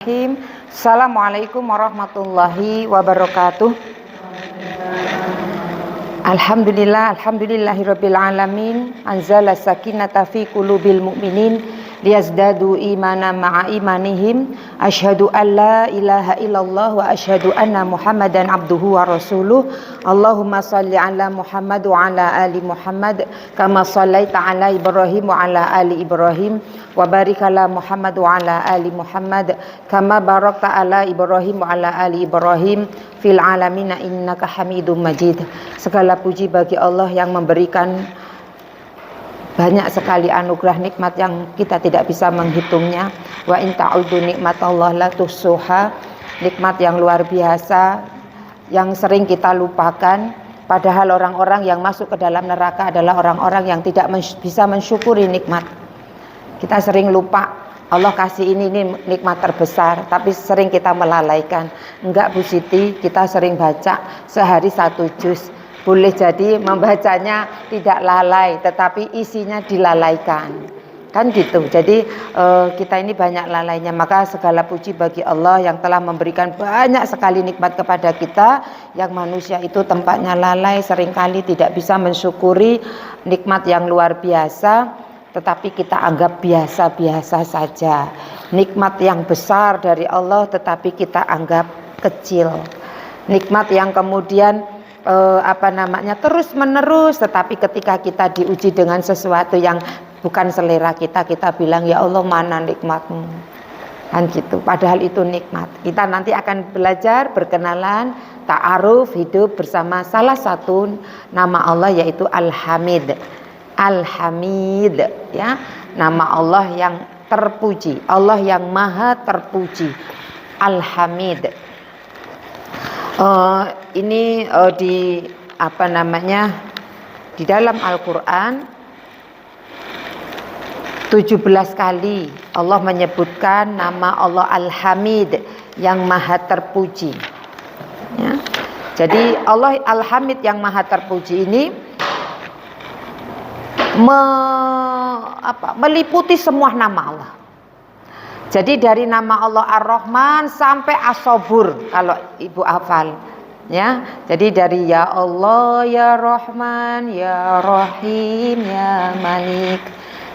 Assalamualaikum warahmatullahi wabarakatuh. Alhamdulillahirabbil alamin. Anzala sakinata fi qulubil mu'minin liyazdadu imanan ma'a imanihim. Asyhadu an la ilaha illallah wa asyhadu anna Muhammadan abduhu wa rasuluh. Allahumma shalli ala Muhammad wa ala ali Muhammad kama shallaita ala Ibrahim wa ala ali Ibrahim wa barik ala Muhammad wa ala ali Muhammad kama barakta ala Ibrahim wa ala ali Ibrahim fil alamin innaka Hamidum Majid. Segala puji bagi Allah yang memberikan banyak sekali anugerah nikmat yang kita tidak bisa menghitungnya. Wa in ta'udu nikmatallahi la tuhsuha. Nikmat yang luar biasa yang sering kita lupakan, padahal orang-orang yang masuk ke dalam neraka adalah orang-orang yang tidak bisa mensyukuri nikmat. Kita sering lupa Allah kasih ini nikmat terbesar, tapi sering kita melalaikan. Enggak Bu Siti, kita sering baca sehari 1 juz. Boleh jadi membacanya tidak lalai, tetapi isinya dilalaikan. Kan gitu. Jadi kita ini banyak lalainya. Maka segala puji bagi Allah yang telah memberikan banyak sekali nikmat kepada kita. Yang manusia itu tempatnya lalai, seringkali tidak bisa mensyukuri nikmat yang luar biasa, tetapi kita anggap biasa-biasa saja. Nikmat yang besar dari Allah tetapi kita anggap kecil. Nikmat yang kemudian terus menerus, tetapi ketika kita diuji dengan sesuatu yang bukan selera kita, kita bilang ya Allah mana nikmatmu, kan gitu. Padahal itu nikmat. Kita nanti akan belajar berkenalan, ta'aruf, hidup bersama salah satu nama Allah yaitu Al-Hamid. Al-Hamid, ya, nama Allah yang terpuji, Allah yang maha terpuji, Al-Hamid. Ini di dalam Al-Quran 17 kali Allah menyebutkan nama Allah Al-Hamid yang maha terpuji, ya. Jadi Allah Al-Hamid yang maha terpuji ini meliputi semua nama Allah. Jadi dari nama Allah Ar-Rahman sampai As-Sabur kalau Ibu hafal, ya. Jadi dari ya Allah, ya Rahman, ya Rahim, ya Malik,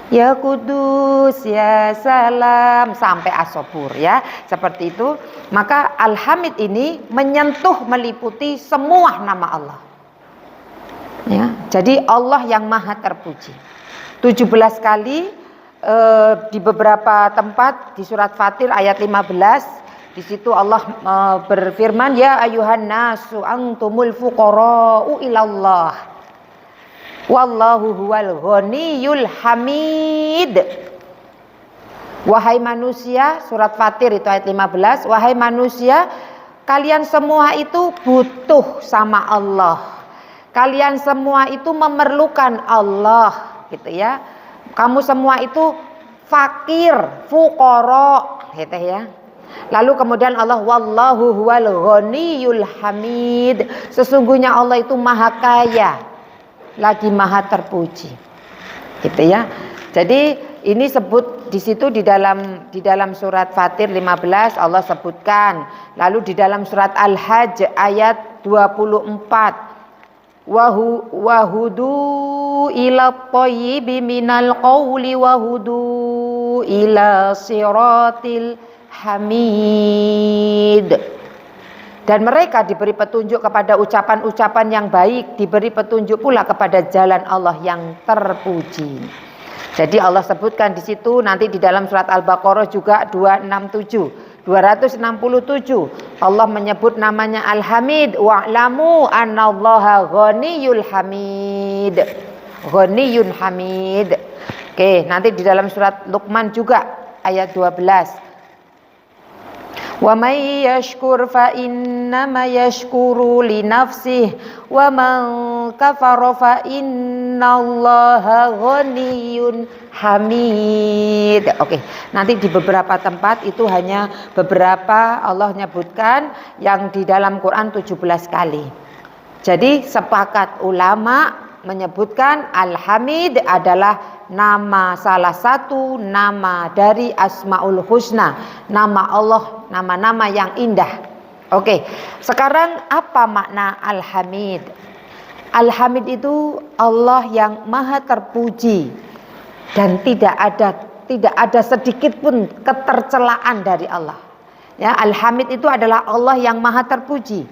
ya Kudus, ya Salam sampai As-Sabur, ya. Seperti itu. Maka Al-Hamid ini menyentuh meliputi semua nama Allah. Ya. Jadi Allah yang maha terpuji. 17 kali di beberapa tempat di surat Fatir ayat 15, di situ Allah berfirman ya ayuhan nasu antumul fuqara'u ilallah wallahu huwal ghaniyul hamid. Wahai manusia, surat Fatir itu ayat 15, wahai manusia, kalian semua itu butuh sama Allah. Kalian semua itu memerlukan Allah, gitu ya. Kamu semua itu fakir, fuqara, gitu ya. Lalu kemudian Allah wallahu huwal ghaniyul hamid. Sesungguhnya Allah itu maha kaya, lagi maha terpuji. Gitu ya. Jadi ini sebut di situ di dalam surat Fatir 15 Allah sebutkan. Lalu di dalam surat Al-Hajj ayat 24 wahudu ila thayyibi minal qawli wahudu ila siratil hamid. Dan mereka diberi petunjuk kepada ucapan-ucapan yang baik, diberi petunjuk pula kepada jalan Allah yang terpuji. Jadi Allah sebutkan di situ, nanti di dalam surat Al-Baqarah juga 267 Allah menyebut namanya Al-Hamid, wa'lamu annallaha ghaniyul hamid. Ghaniyun hamid. Oke, nanti di dalam surat Luqman juga ayat 12. Wa may yashkur fa innama yashkuru li nafsihi wa man kafara fa innallaha ghaniyyun hamid. Oke, nanti di beberapa tempat itu hanya beberapa Allah nyebutkan, yang di dalam Quran 17 kali. Jadi sepakat ulama menyebutkan Al-Hamid adalah nama salah satu nama dari Asmaul Husna, nama Allah, nama-nama yang indah. Oke, sekarang apa makna Al-Hamid? Al-Hamid itu Allah yang maha terpuji dan tidak ada sedikit pun ketercelaan dari Allah. Ya, Al-Hamid itu adalah Allah yang maha terpuji.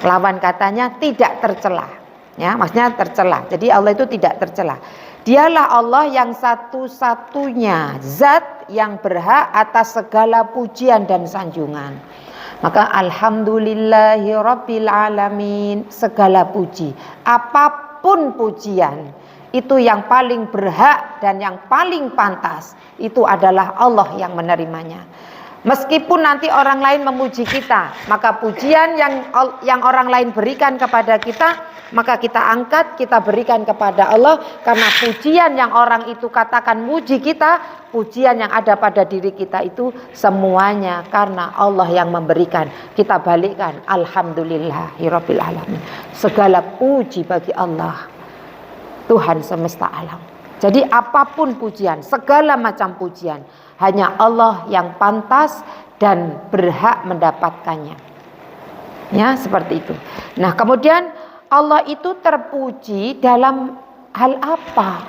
Lawan katanya tidak tercela. Ya, maksudnya tercela. Jadi Allah itu tidak tercela. Dialah Allah yang satu-satunya zat yang berhak atas segala pujian dan sanjungan. Maka alhamdulillahi rabbil alamin, segala puji, apapun pujian, itu yang paling berhak dan yang paling pantas, itu adalah Allah yang menerimanya. Meskipun nanti orang lain memuji kita, maka pujian yang orang lain berikan kepada kita, maka kita angkat, kita berikan kepada Allah. Karena pujian yang orang itu katakan muji kita, pujian yang ada pada diri kita itu semuanya karena Allah yang memberikan. Kita balikkan, alhamdulillahirabbil alamin. Segala puji bagi Allah, Tuhan semesta alam. Jadi apapun pujian, segala macam pujian, hanya Allah yang pantas dan berhak mendapatkannya. Ya, seperti itu. Nah, kemudian Allah itu terpuji dalam hal apa?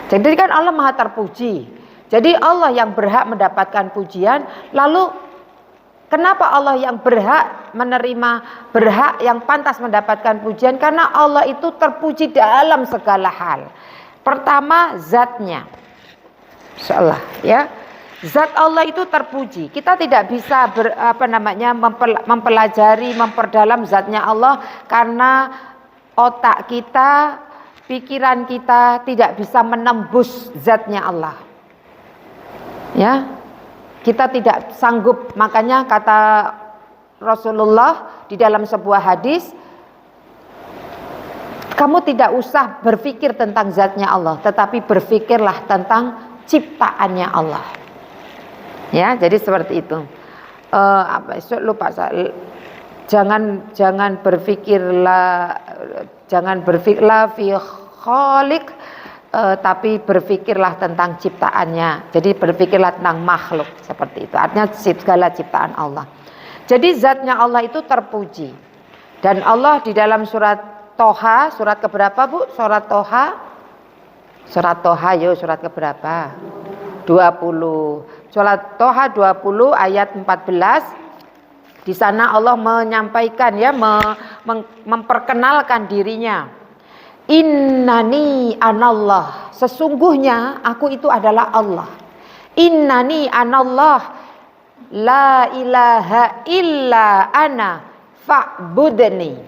Jadi kan Allah maha terpuji. Jadi Allah yang berhak mendapatkan pujian. Lalu kenapa Allah yang berhak menerima, berhak yang pantas mendapatkan pujian? Karena Allah itu terpuji dalam segala hal. Pertama, zatnya. Insyaallah, ya. Zat Allah itu terpuji. Kita tidak bisa mempelajari, memperdalam zatnya Allah karena otak kita, pikiran kita tidak bisa menembus zatnya Allah. Ya. Kita tidak sanggup. Makanya kata Rasulullah di dalam sebuah hadis, kamu tidak usah berpikir tentang zatnya Allah, tetapi berpikirlah tentang ciptaannya Allah. Ya, jadi seperti itu. Jangan berpikirlah fi khaliq, tapi berpikirlah tentang ciptaannya. Jadi berpikirlah tentang makhluk, seperti itu. Artinya segala ciptaan Allah. Jadi zatnya Allah itu terpuji. Dan Allah di dalam surat Toha, surat keberapa Bu? Surat Toha. Surat Toha, yo surat keberapa? 20. Surat Toha 20 ayat 14. Di sana Allah menyampaikan, ya, memperkenalkan dirinya. Innani anallah, sesungguhnya aku itu adalah Allah. Innani anallah, la ilaha illa ana fa'budni.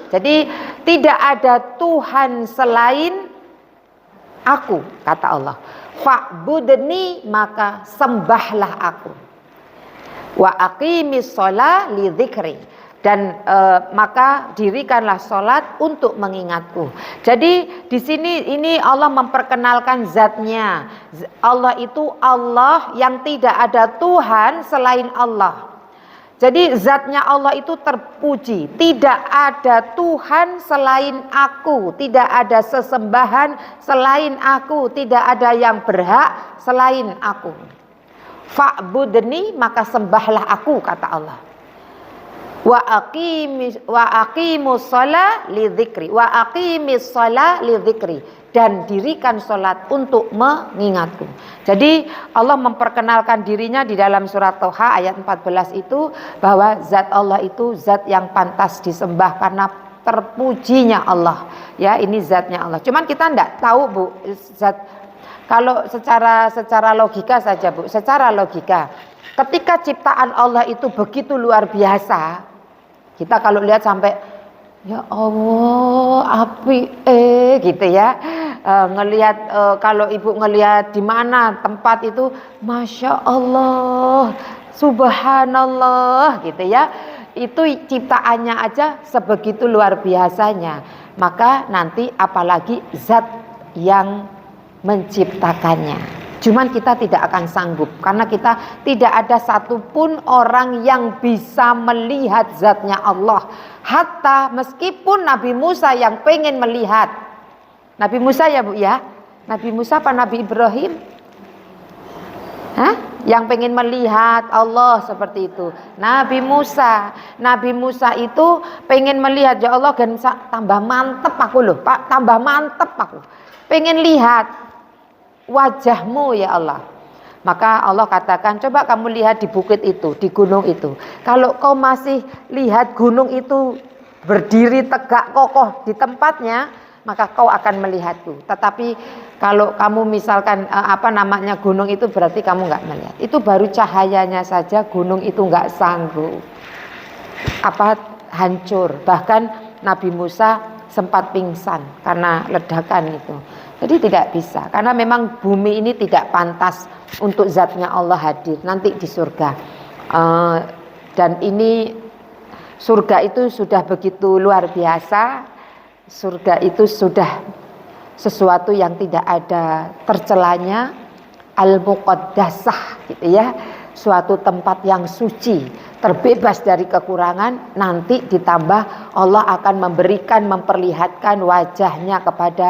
Jadi tidak ada Tuhan selain aku, kata Allah. Fa'budni, maka sembahlah aku. Wa aqimis shalah li dzikri, dan maka dirikanlah salat untuk mengingatku. Jadi di sini ini Allah memperkenalkan zatnya. Allah itu Allah yang tidak ada Tuhan selain Allah. Jadi zatnya Allah itu terpuji. Tidak ada Tuhan selain aku. Tidak ada sesembahan selain aku. Tidak ada yang berhak selain aku. Fa'budni, maka sembahlah aku, kata Allah. Wa aqimus shalah li dzikri. Wa aqimis shalah li dzikri. Dan dirikan salat untuk mengingatku. Jadi Allah memperkenalkan dirinya di dalam surat Toha ayat 14 itu, bahwa zat Allah itu zat yang pantas disembah karena terpujinya Allah. Ya, ini zatnya Allah. Cuman kita enggak tahu Bu, zat, kalau secara logika saja Bu, secara logika, ketika ciptaan Allah itu begitu luar biasa, kita kalau lihat sampai ya Allah, api gitu ya. Ngelihat kalau Ibu ngelihat di mana tempat itu, Masya Allah, Subhanallah gitu ya. Itu ciptaannya aja sebegitu luar biasanya. Maka nanti apalagi zat yang menciptakannya. Cuman kita tidak akan sanggup, karena kita tidak ada satupun orang yang bisa melihat zatnya Allah. Hatta meskipun Nabi Musa yang pengen melihat, Nabi Musa ya Bu ya, Nabi Musa apa Nabi Ibrahim? Hah? Yang pengen melihat Allah seperti itu. Nabi Musa. Nabi Musa itu pengen melihat, ya Allah, dan tambah mantep aku loh, Pak, tambah mantep aku. Pengen lihat wajahmu ya Allah. Maka Allah katakan, coba kamu lihat di bukit itu, di gunung itu. Kalau kau masih lihat gunung itu berdiri tegak kokoh di tempatnya, maka kau akan melihatku. Tetapi kalau kamu misalkan gunung itu berarti kamu nggak melihat. Itu baru cahayanya saja gunung itu nggak sanggup. Hancur. Bahkan Nabi Musa sempat pingsan karena ledakan itu. Jadi tidak bisa, karena memang bumi ini tidak pantas untuk zatnya Allah hadir nanti di surga. Dan ini surga itu sudah begitu luar biasa. Surga itu sudah sesuatu yang tidak ada tercelanya, al-muqaddasah gitu ya, suatu tempat yang suci, terbebas dari kekurangan. Nanti ditambah Allah akan memperlihatkan wajahnya kepada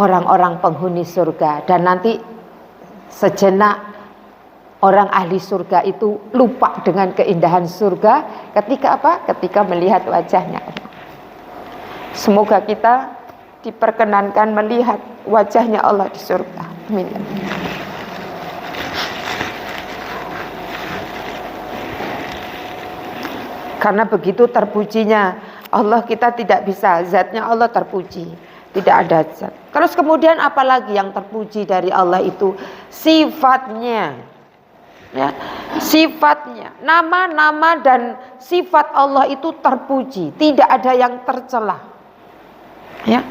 orang-orang penghuni surga, dan nanti sejenak orang ahli surga itu lupa dengan keindahan surga ketika melihat wajahnya. Semoga kita diperkenankan melihat wajahnya Allah di surga. Amin. Karena begitu terpujinya Allah, kita tidak bisa, zatnya Allah terpuji, tidak ada zat. Terus kemudian apalagi yang terpuji dari Allah itu? Sifatnya, ya, sifatnya, nama-nama dan sifat Allah itu terpuji, tidak ada yang tercela. Ya,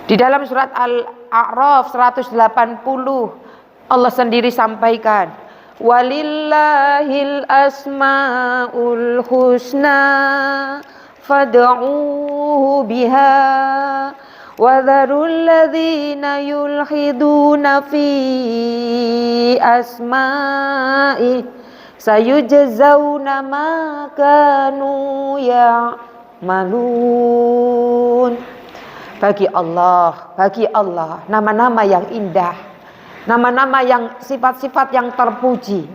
di dalam surat Al-A'raf 180 Allah sendiri sampaikan, walillahil asmaul husna fad'uhu biha wadharul ladzina yulhiduna fi asma'i sayujzauna ma kanu ya'malun. Bagi Allah nama-nama yang indah, nama-nama yang sifat-sifat yang terpuji.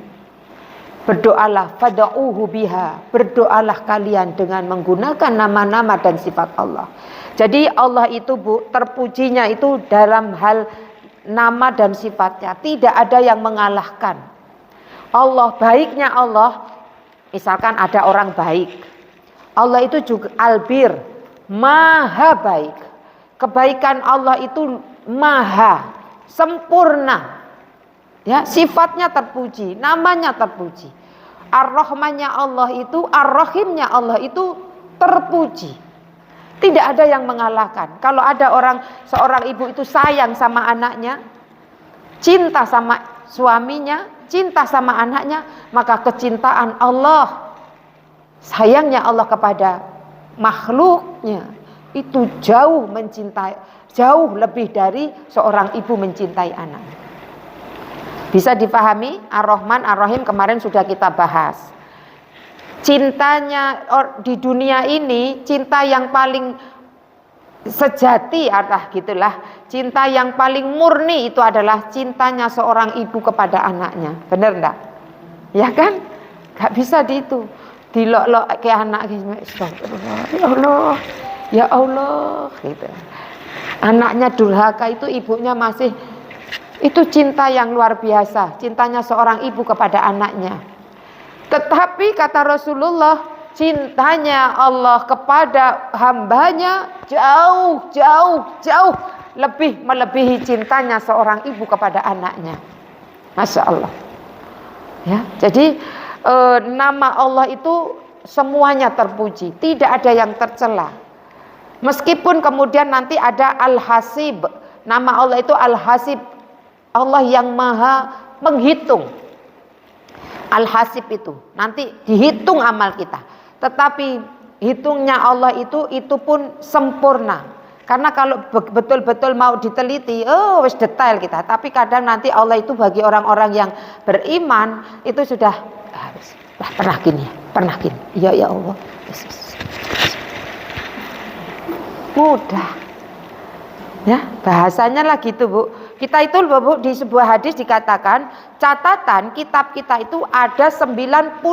Berdoalah, fad'uhu biha, berdoalah kalian dengan menggunakan nama-nama dan sifat Allah. Jadi Allah itu terpujinya itu dalam hal nama dan sifatnya, tidak ada yang mengalahkan. Allah, baiknya Allah, misalkan ada orang baik, Allah itu juga albir, maha baik. Kebaikan Allah itu maha sempurna, ya, sifatnya terpuji, namanya terpuji. Ar-Rahmannya Allah itu, Ar-Rahimnya Allah itu terpuji. Tidak ada yang mengalahkan. Kalau ada seorang ibu itu sayang sama anaknya, cinta sama suaminya, cinta sama anaknya, maka kecintaan Allah, sayangnya Allah kepada makhluknya itu jauh lebih dari seorang ibu mencintai anak. Bisa dipahami? Ar-Rahman, Ar-Rahim kemarin sudah kita bahas. Cintanya di dunia ini, cinta yang paling sejati gitulah. Cinta yang paling murni itu adalah cintanya seorang ibu kepada anaknya. Benar enggak? Ya kan? Gak bisa dilok-lok ke anak gitu. Ya Allah gitu. Anaknya durhaka itu ibunya masih, itu cinta yang luar biasa, cintanya seorang ibu kepada anaknya. Tetapi kata Rasulullah, cintanya Allah kepada hambanya jauh lebih melebihi cintanya seorang ibu kepada anaknya. Masya Allah. Ya, jadi nama Allah itu semuanya terpuji, tidak ada yang tercela. Meskipun kemudian nanti ada Al-Hasib, nama Allah itu Al-Hasib, Allah yang maha menghitung. Al-Hasib itu nanti dihitung amal kita, tetapi hitungnya Allah itu pun sempurna. Karena kalau betul-betul mau diteliti, wis detail kita. Tapi kadang nanti Allah itu bagi orang-orang yang beriman itu sudah pernah gini. Ya Allah. Mudah. Ya, bahasanya lah gitu, Bu. Kita itu di sebuah hadis dikatakan catatan kitab kita itu ada 99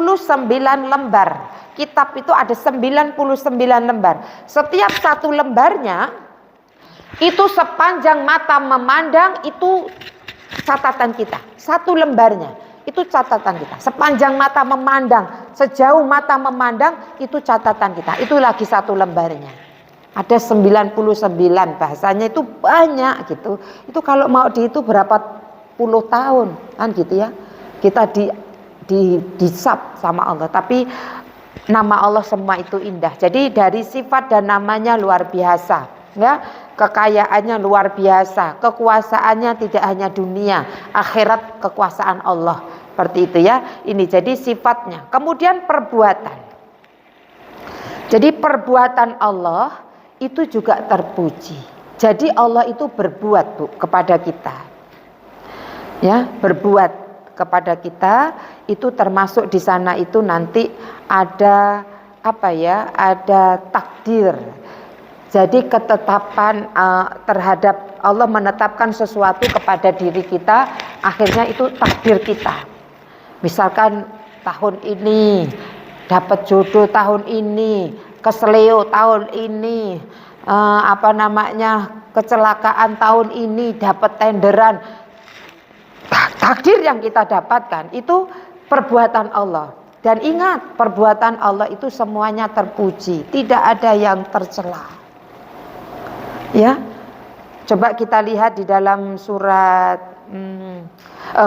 lembar. Kitab itu ada 99 lembar. Setiap satu lembarnya itu sepanjang mata memandang itu catatan kita. Satu lembarnya itu catatan kita. Sepanjang mata memandang, sejauh mata memandang itu catatan kita. Itu lagi satu lembarnya. Ada 99, bahasanya itu banyak gitu. Itu kalau mau dihitung berapa puluh tahun kan gitu ya. Kita disab sama Allah. Tapi nama Allah semua itu indah. Jadi dari sifat dan namanya luar biasa, ya. Kekayaannya luar biasa, kekuasaannya tidak hanya dunia, akhirat kekuasaan Allah. Seperti itu ya. Ini jadi sifatnya. Kemudian perbuatan. Jadi perbuatan Allah itu juga terpuji. Jadi Allah itu berbuat, Bu, kepada kita. Ya, berbuat kepada kita itu termasuk di sana itu nanti ada apa ya? Ada takdir. Jadi ketetapan terhadap Allah menetapkan sesuatu kepada diri kita, akhirnya itu takdir kita. Misalkan tahun ini dapat jodoh, tahun ini keseleo, tahun ini kecelakaan, tahun ini dapat tenderan. Takdir yang kita dapatkan itu perbuatan Allah. Dan ingat, perbuatan Allah itu semuanya terpuji, tidak ada yang tercela. Ya, coba kita lihat di dalam surat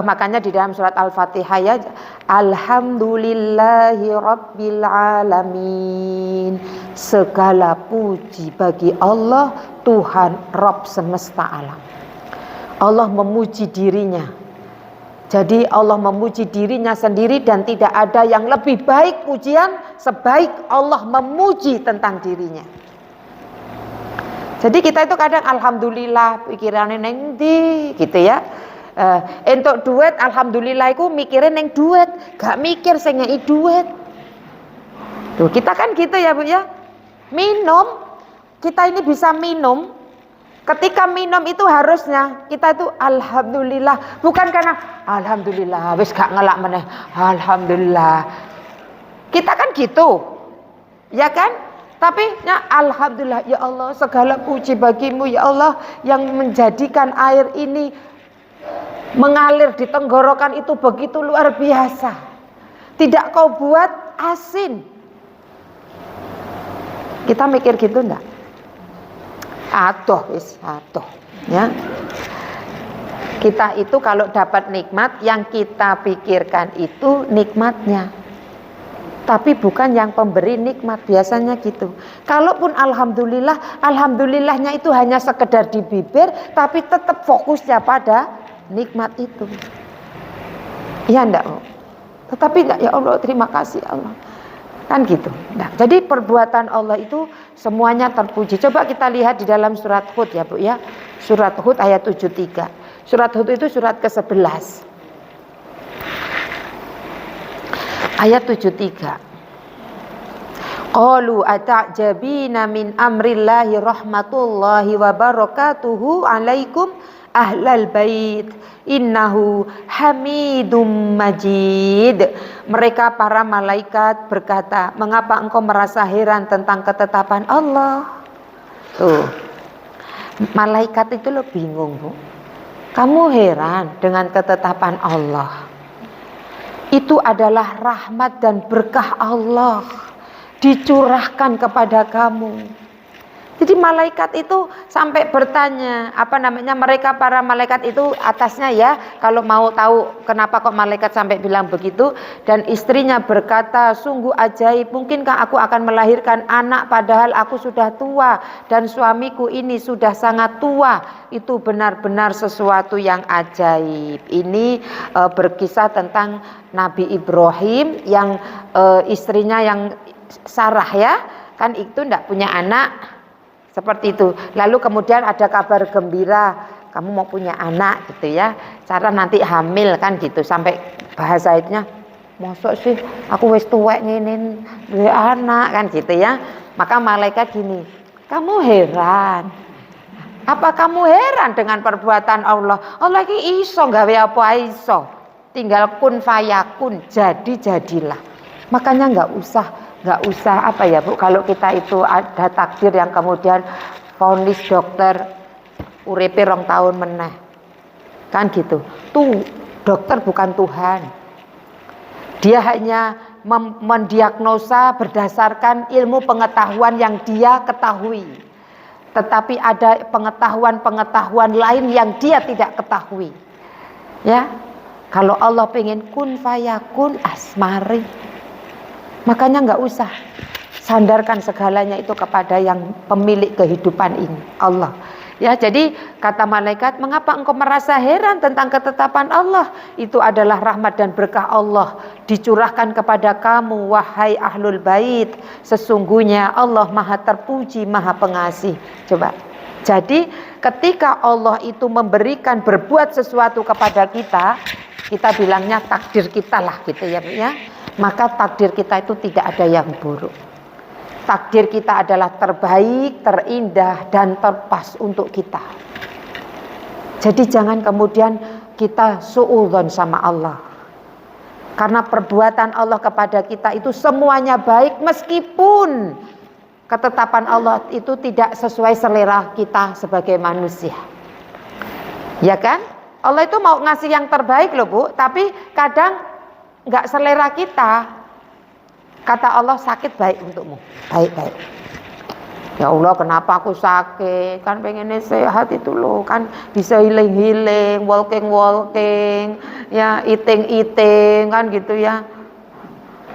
makanya di dalam surat Al-Fatihah ya, Alhamdulillahi Rabbil Alamin, segala puji bagi Allah, Tuhan Rabb semesta alam. Allah memuji dirinya. Jadi Allah memuji dirinya sendiri dan tidak ada yang lebih baik pujian sebaik Allah memuji tentang dirinya. Jadi kita itu kadang alhamdulillah pikirannya neng ndi gitu ya. Entuk duit alhamdulillah iku mikirin neng duit, gak mikir sing ngeki duit. Tuh, kita kan gitu ya, Bu ya. Minum, kita ini bisa minum. Ketika minum itu harusnya kita itu alhamdulillah, bukan karena alhamdulillah wis gak ngelak meneh. Alhamdulillah. Kita kan gitu. Ya kan? Tapi ya alhamdulillah, ya Allah segala puji bagimu ya Allah yang menjadikan air ini mengalir di tenggorokan itu begitu luar biasa. Tidak kau buat asin. Kita mikir gitu enggak? Atuh ya. Kita itu kalau dapat nikmat yang kita pikirkan itu nikmatnya. Tapi bukan yang pemberi nikmat, biasanya gitu. Kalaupun alhamdulillah, alhamdulillahnya itu hanya sekedar di bibir, tapi tetap fokusnya pada nikmat itu. Iya enggak? Tetapi enggak, ya Allah terima kasih Allah. Kan gitu. Nah, jadi perbuatan Allah itu semuanya terpuji. Coba kita lihat di dalam surat Hud ya, Bu ya. Surat Hud ayat 73. Surat Hud itu surat ke-11. Ayat 73. Qalu ata'jabina min amrillahi rahmatullahi wa barakatuhu alaikum ahlal bait innahu hamidum majid. Mereka para malaikat berkata, mengapa engkau merasa heran tentang ketetapan Allah? Tuh, malaikat itu lo bingung, Bu. Kamu heran dengan ketetapan Allah? Itu adalah rahmat dan berkah Allah dicurahkan kepada kamu. Jadi malaikat itu sampai bertanya, mereka para malaikat itu atasnya ya, kalau mau tahu kenapa kok malaikat sampai bilang begitu. Dan istrinya berkata, sungguh ajaib, mungkinkah aku akan melahirkan anak padahal aku sudah tua dan suamiku ini sudah sangat tua. Itu benar-benar sesuatu yang ajaib. Ini berkisah tentang Nabi Ibrahim yang istrinya yang Sarah ya, kan itu tidak punya anak. Seperti itu. Lalu kemudian ada kabar gembira, kamu mau punya anak gitu ya. Cara nanti hamil kan gitu. Sampai bahasa itunya, mosok sih aku wis tuwek ngene duwe anak kan gitu ya. Maka malaikat gini, kamu heran. Apa kamu heran dengan perbuatan Allah? Allah ini iso gawe apa iso. Tinggal kun fayakun, jadilah. Makanya nggak usah apa ya Bu, kalau kita itu ada takdir yang kemudian vonis dokter uripe 2 tahun meneh. Kan gitu. Tuh, dokter bukan Tuhan. Dia hanya mendiagnosa berdasarkan ilmu pengetahuan yang dia ketahui. Tetapi ada pengetahuan lain yang dia tidak ketahui. Ya. Kalau Allah pengen kun fayakun asmari. Makanya nggak usah sandarkan segalanya itu kepada yang pemilik kehidupan ini, Allah. Ya, jadi kata malaikat, mengapa engkau merasa heran tentang ketetapan Allah? Itu adalah rahmat dan berkah Allah dicurahkan kepada kamu, wahai ahlul bait. Sesungguhnya Allah maha terpuji, maha pengasih. Coba. Jadi ketika Allah itu memberikan berbuat sesuatu kepada kita, kita bilangnya takdir kita lah gitu ya Bu ya. Maka takdir kita itu tidak ada yang buruk. Takdir kita adalah terbaik, terindah, dan terpas untuk kita. Jadi jangan kemudian kita suudzon sama Allah. Karena perbuatan Allah kepada kita itu semuanya baik, meskipun ketetapan Allah itu tidak sesuai selera kita sebagai manusia. Ya kan? Allah itu mau ngasih yang terbaik loh Bu, tapi kadang nggak selera kita. Kata Allah, sakit baik untukmu, baik. Ya Allah, kenapa aku sakit? Kan pengennya sehat itu loh, kan bisa healing, walking, ya eating, kan gitu ya.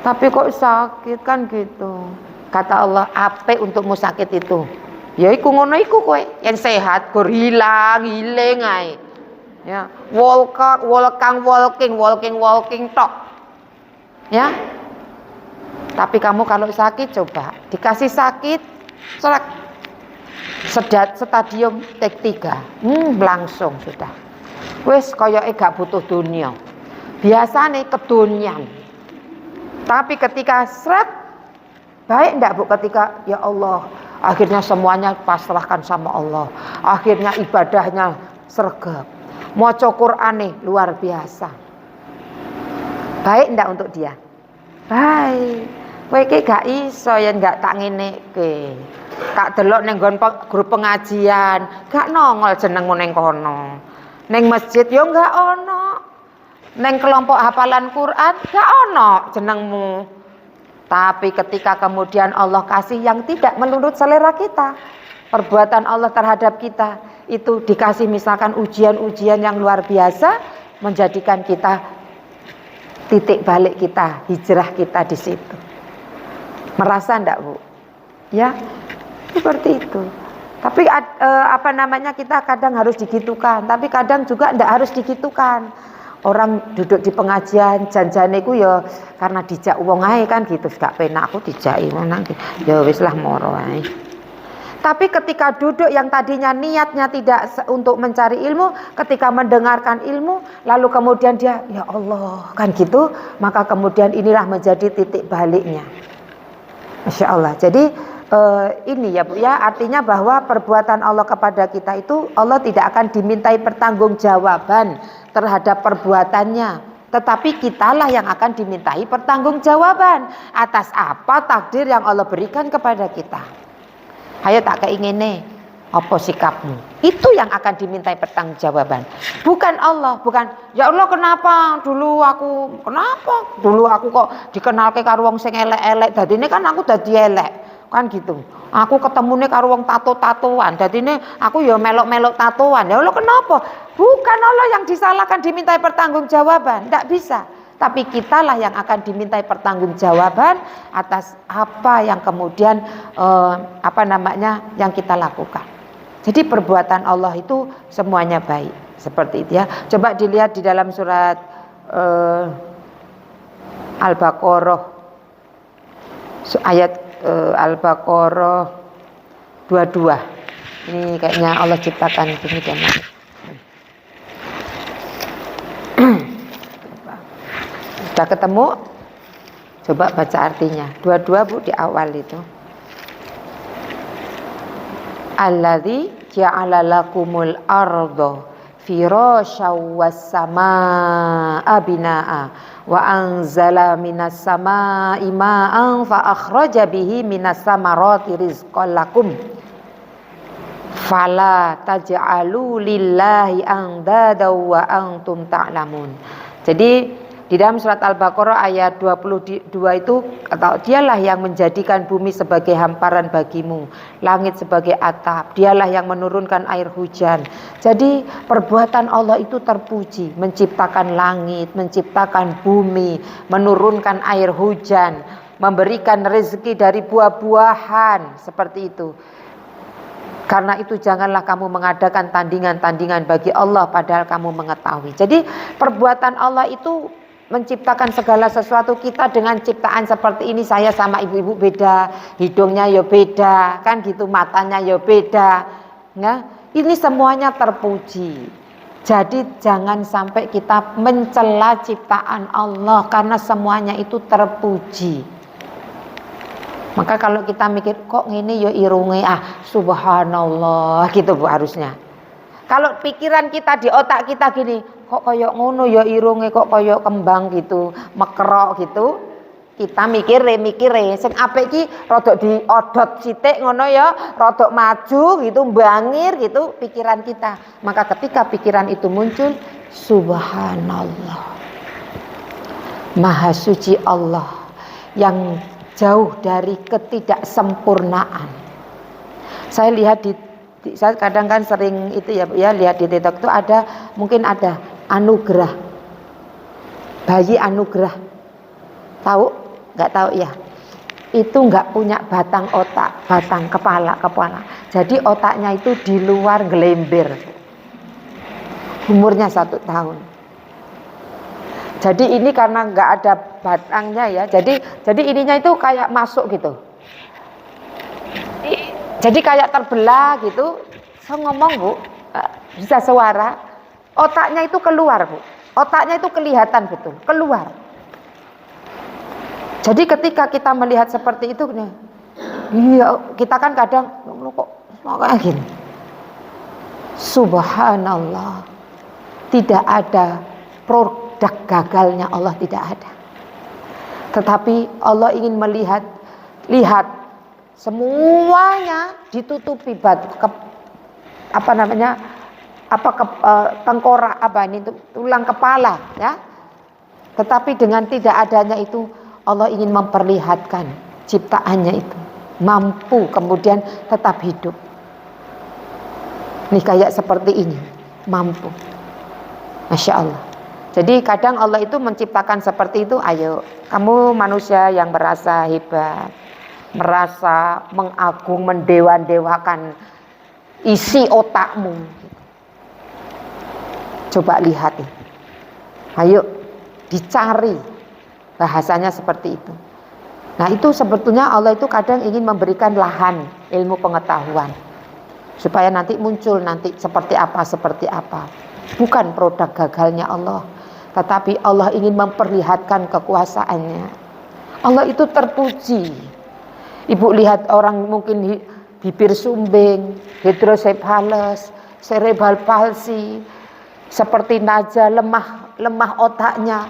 Tapi kok sakit kan gitu. Kata Allah, apa untukmu sakit itu? Ya iku ngono iku kowe, yang sehat gur healing ae. Ya, walking tok. Ya. Tapi kamu kalau sakit coba dikasih sakit sedat stadium tek 3 langsung sudah wis koyoke gak butuh dunia, biasane kedunian. Tapi ketika baik ndak Bu, ketika ya Allah akhirnya semuanya pasrahkan sama Allah, akhirnya ibadahnya sregep, maca Qur'ane luar biasa, baik ndak untuk dia? Baik. Kowe iki gak iso yen gak tak ngeneke. Tak delok ning nggon grup pengajian, gak nongol jenengmu ning kono. Ning masjid yo gak ono. Ning kelompok hafalan Quran gak ono jenengmu. Tapi ketika kemudian Allah kasih yang tidak menurut selera kita, perbuatan Allah terhadap kita itu dikasih misalkan ujian-ujian yang luar biasa, menjadikan kita titik balik kita, hijrah kita di situ. Merasa enggak Bu? Ya, seperti itu. Tapi kita kadang harus digitukan, tapi kadang juga enggak harus digitukan. Orang duduk di pengajian janjane ku ya karena dijak wong ae kan gitu, gak penak aku dijaki nang. Ya wis lah moro ae. Tapi ketika duduk yang tadinya niatnya tidak untuk mencari ilmu, ketika mendengarkan ilmu, lalu kemudian dia, ya Allah, kan gitu, maka kemudian inilah menjadi titik baliknya. Masya Allah. Jadi ini ya Bu ya, artinya bahwa perbuatan Allah kepada kita itu Allah tidak akan dimintai pertanggungjawaban terhadap perbuatannya, tetapi kitalah yang akan dimintai pertanggungjawaban atas apa takdir yang Allah berikan kepada kita. Ayo tak keingine, apa sikapmu? Itu yang akan dimintai pertanggungjawaban. Bukan Allah, bukan ya Allah kenapa dulu aku kok dikenalke karo wong sing elek-elek, dadine kan aku dadi elek. Kan gitu. Aku ketemune karo wong tato-tatoan, dadine aku ya melok-melok tatoan. Ya Allah kenapa? Bukan Allah yang disalahkan dimintai pertanggungjawaban, enggak bisa. Tapi kitalah yang akan dimintai pertanggungjawaban atas apa yang kemudian yang kita lakukan. Jadi perbuatan Allah itu semuanya baik, seperti itu ya. Coba dilihat di dalam surat Al-Baqarah ayat Al-Baqarah 22. Ini kayaknya Allah ciptakan demikian. Sudah ketemu? Coba baca artinya. 22 Bu di awal itu. Alladzi ja'ala lakumul arda firasyaw was samaa'a binaa'a wa anzala minas samaa'i ma'an fa akhraja bihi minas samarati rizqan lakum fala taj'alu lillahi andada wa antum ta'lamun. Jadi di dalam surat Al-Baqarah ayat 22 itu atau dialah yang menjadikan bumi sebagai hamparan bagimu, langit sebagai atap, dialah yang menurunkan air hujan. Jadi perbuatan Allah itu terpuji, menciptakan langit, menciptakan bumi, menurunkan air hujan, memberikan rezeki dari buah-buahan, seperti itu. Karena itu janganlah kamu mengadakan tandingan-tandingan bagi Allah padahal kamu mengetahui. Jadi perbuatan Allah itu menciptakan segala sesuatu. Kita dengan ciptaan seperti ini, saya sama ibu-ibu beda, hidungnya ya beda, kan gitu, matanya ya beda. Nah, ini semuanya terpuji. Jadi jangan sampai kita mencela ciptaan Allah karena semuanya itu terpuji. Maka kalau kita mikir kok ngene ya irunge subhanallah gitu Bu harusnya. Kalau pikiran kita di otak kita gini, kok koyok ngono ya irunge, kok koyok kembang gitu, mekerok gitu, kita mikire sing apik iki rodok diodot sithik ngono ya, rodok maju gitu, bangir gitu pikiran kita. Maka ketika pikiran itu muncul, subhanallah, maha suci Allah yang jauh dari ketidaksempurnaan. Saya lihat saya kadang kan sering itu ya lihat di TikTok itu mungkin ada anugerah, bayi anugerah, tahu nggak tahu ya, itu nggak punya batang otak, batang kepala, jadi otaknya itu di luar gelember, umurnya 1 tahun. Jadi ini karena nggak ada batangnya ya, jadi ininya itu kayak masuk gitu. Jadi kayak terbelah gitu. Saya ngomong Bu, bisa suara. Otaknya itu keluar Bu. Otaknya itu kelihatan betul, keluar. Jadi ketika kita melihat seperti itu, iya kita kan kadang kok kayak gini. Subhanallah, tidak ada produk gagalnya Allah, tidak ada. Tetapi Allah ingin lihat semuanya ditutupi tengkorak tulang kepala ya. Tetapi dengan tidak adanya itu Allah ingin memperlihatkan ciptaannya itu mampu kemudian tetap hidup. Nih kayak seperti ini, mampu. Masya Allah. Jadi kadang Allah itu menciptakan seperti itu. Ayo kamu manusia yang merasa hebat, merasa mengagung, mendewa-dewakan isi otakmu. Coba lihat nih. Ayo dicari bahasanya seperti itu. Nah itu sebetulnya Allah itu kadang ingin memberikan lahan ilmu pengetahuan supaya nanti muncul nanti seperti apa. Bukan produk gagalnya Allah, tetapi Allah ingin memperlihatkan kekuasaannya. Allah itu terpuji. Ibu lihat orang mungkin bibir sumbing, hidrosephalus, cerebral palsy, seperti Naja, lemah otaknya.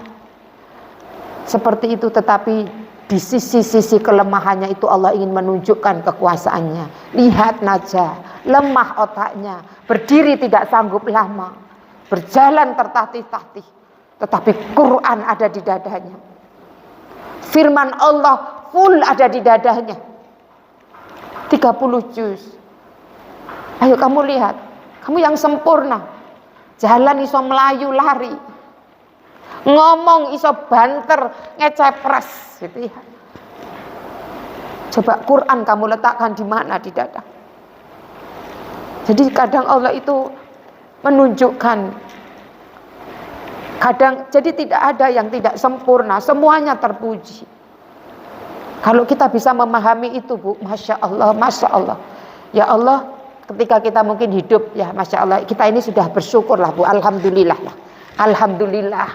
Seperti itu, tetapi di sisi-sisi kelemahannya itu Allah ingin menunjukkan kekuasaannya. Lihat Naja, lemah otaknya, berdiri tidak sanggup lama, berjalan tertatih-tatih, tetapi Quran ada di dadanya. Firman Allah full ada di dadanya, 30 juz. Ayo kamu lihat, kamu yang sempurna, jalan iso melayu lari, ngomong iso banter ngecepres gitu ya. Coba Quran kamu letakkan di mana di dada. Jadi kadang Allah itu menunjukkan, kadang jadi tidak ada yang tidak sempurna, semuanya terpuji. Kalau kita bisa memahami itu Bu, Masya Allah. Ya Allah, ketika kita mungkin hidup ya Masya Allah, kita ini sudah bersyukur lah Bu, Alhamdulillah lah. Alhamdulillah.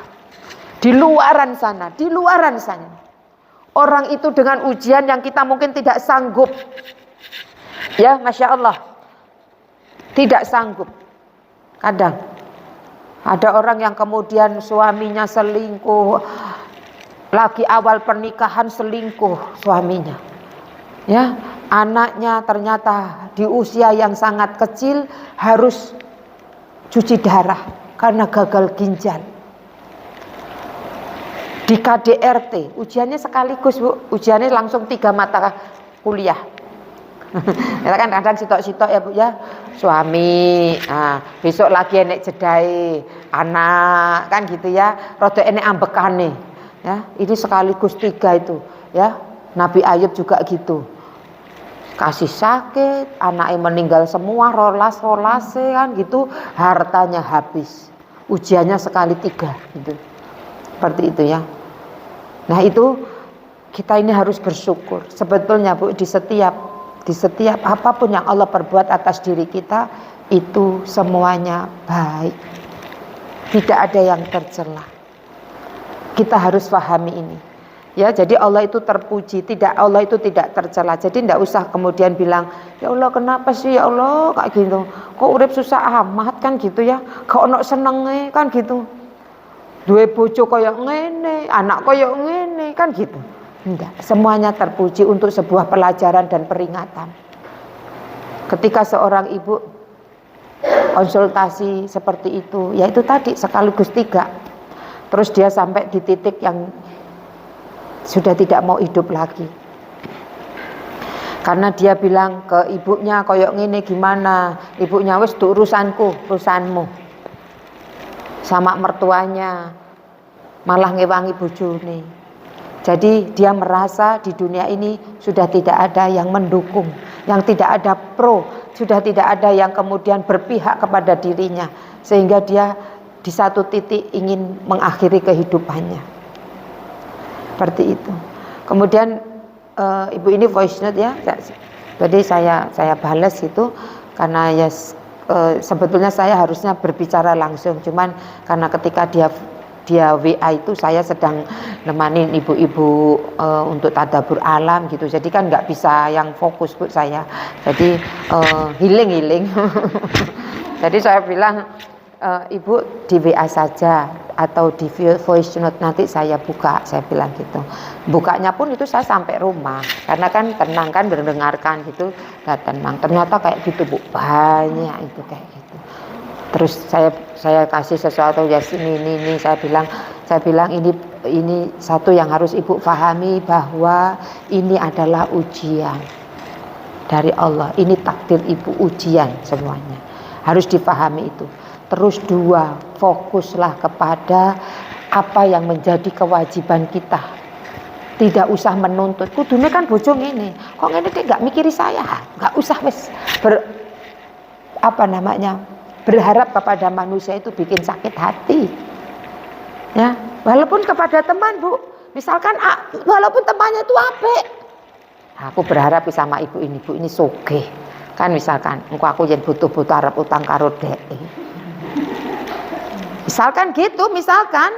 Di luaran sana, orang itu dengan ujian yang kita mungkin tidak sanggup. Ya Masya Allah. tidak sanggup. Kadang ada orang yang kemudian suaminya selingkuh, lagi awal pernikahan selingkuh suaminya, ya, anaknya ternyata di usia yang sangat kecil harus cuci darah karena gagal ginjal. Di KDRT ujiannya sekaligus, Bu, ujiannya langsung 3 mata kuliah. Ya kan kadang sitok-sitok ya, Bu, ya, suami, besok lagi enek jedai anak, kan gitu ya, rada enek ambekane, ya, ini sekaligus 3 itu, ya. Nabi Ayub juga gitu, kasih sakit, anaknya meninggal semua, rolas-rolase kan gitu, hartanya habis, ujiannya sekali 3 gitu, seperti itu ya. Nah itu kita ini harus bersyukur sebetulnya, Bu, di setiap apapun yang Allah perbuat atas diri kita itu semuanya baik, tidak ada yang tercela. Kita harus pahami ini, ya. Jadi Allah itu terpuji, Allah itu tidak tercela. Jadi tidak usah kemudian bilang, ya Allah kenapa sih ya Allah kayak gitu, kok urip susah amat kan gitu ya, kok ono senenge kan gitu, duwe bojo koyo ngene, anak koyo ngene kan gitu. Enggak, semuanya terpuji untuk sebuah pelajaran dan peringatan. Ketika seorang ibu konsultasi seperti itu, ya itu tadi sekaligus 3. Terus dia sampai di titik yang sudah tidak mau hidup lagi. Karena dia bilang ke ibunya koyok ngene gimana, ibunya wis itu urusanku, urusanmu. Sama mertuanya malah ngewangi bojone. Jadi dia merasa di dunia ini sudah tidak ada yang mendukung, yang tidak ada pro, sudah tidak ada yang kemudian berpihak kepada dirinya, sehingga dia di satu titik ingin mengakhiri kehidupannya. Seperti itu. Kemudian ibu ini voice note ya, jadi saya balas itu karena ya sebetulnya saya harusnya berbicara langsung, cuman karena ketika dia WA itu saya sedang nemanin ibu-ibu untuk tadabbur alam gitu, jadi kan nggak bisa yang fokus, Bu, saya, jadi healing jadi saya bilang ibu di WA saja atau di voice note nanti saya buka, saya bilang gitu. Bukanya pun itu saya sampai rumah karena kan tenang kan mendengarkan gitu, tenang. Ternyata kayak gitu, Bu, banyak itu kayak gitu. Terus saya kasih sesuatu ya ini saya bilang ini satu yang harus ibu pahami, bahwa ini adalah ujian dari Allah, ini takdir ibu, ujian semuanya harus dipahami itu. Terus 2, fokuslah kepada apa yang menjadi kewajiban kita, tidak usah menuntut. Kudune kan bojo ngene, kok ngene dek gak mikiri saya, gak usah wis berharap kepada manusia itu bikin sakit hati, ya. Walaupun kepada teman, Bu, misalkan walaupun temannya itu apik, aku berharap sama ibu ini sugih kan, misalkan engko aku yen butuh arep utang karo dek, misalkan gitu, misalkan.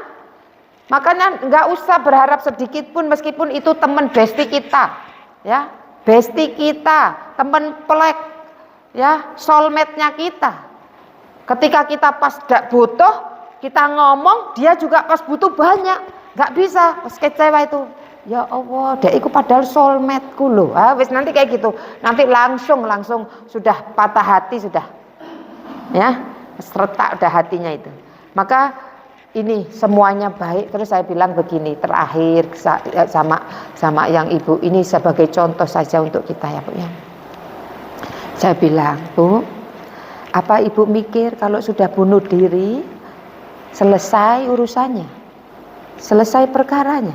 Makanya nggak usah berharap sedikit pun, meskipun itu teman bestie kita, ya, bestie kita, teman plek, ya, soulmate-nya kita. Ketika kita pas gak butuh, kita ngomong, dia juga pas butuh banyak. Gak bisa, pas kecewa itu, ya Allah, dia itu padahal soulmate-ku loh. Wis nanti kayak gitu, nanti langsung sudah patah hati sudah, ya, seretak udah hatinya itu. Maka ini semuanya baik. Terus saya bilang begini terakhir sama yang ibu ini sebagai contoh saja untuk kita ya, Bu, ya. Saya bilang, Bu, apa ibu mikir kalau sudah bunuh diri selesai urusannya, selesai perkaranya?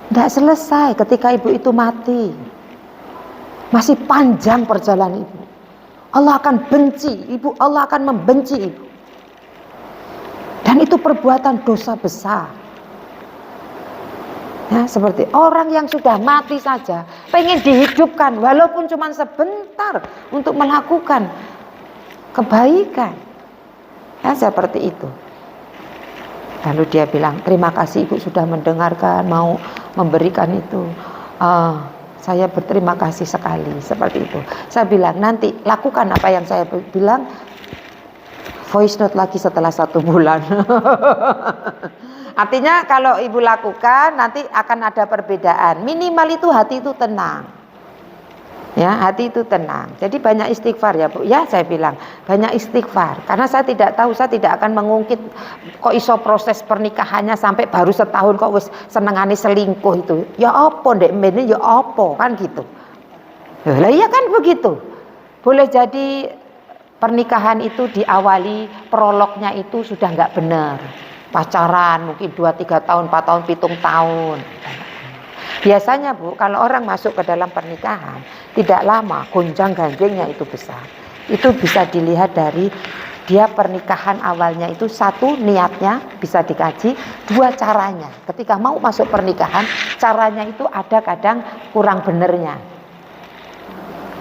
Tidak selesai. Ketika ibu itu mati, masih panjang perjalanan ibu. Allah akan benci ibu, Allah akan membenci ibu, dan itu perbuatan dosa besar, ya. Seperti orang yang sudah mati saja pengen dihidupkan walaupun cuma sebentar untuk melakukan kebaikan, ya, seperti itu. Lalu dia bilang, terima kasih ibu sudah mendengarkan, mau memberikan itu. Saya berterima kasih sekali, seperti itu. Saya bilang, nanti lakukan apa yang saya bilang, voice note lagi setelah 1 bulan. Artinya kalau ibu lakukan, nanti akan ada perbedaan. Minimal itu hati itu tenang. Ya, hati itu tenang. Jadi banyak istighfar ya Bu. Ya, saya bilang banyak istighfar. Karena saya tidak tahu, saya tidak akan mengungkit kok iso proses pernikahannya sampai baru setahun kok wis senengane selingkuh itu. Ya apa ndek mene ya apa kan gitu. Lah iya kan begitu. Boleh jadi pernikahan itu diawali prolognya itu sudah nggak benar. Pacaran mungkin 2-3 tahun, 4 tahun, 7 tahun. Biasanya Bu, kalau orang masuk ke dalam pernikahan, tidak lama gonjang ganjingnya itu besar. Itu bisa dilihat dari dia pernikahan awalnya itu, 1 niatnya bisa dikaji, 2 caranya. Ketika mau masuk pernikahan, caranya itu ada kadang kurang benernya.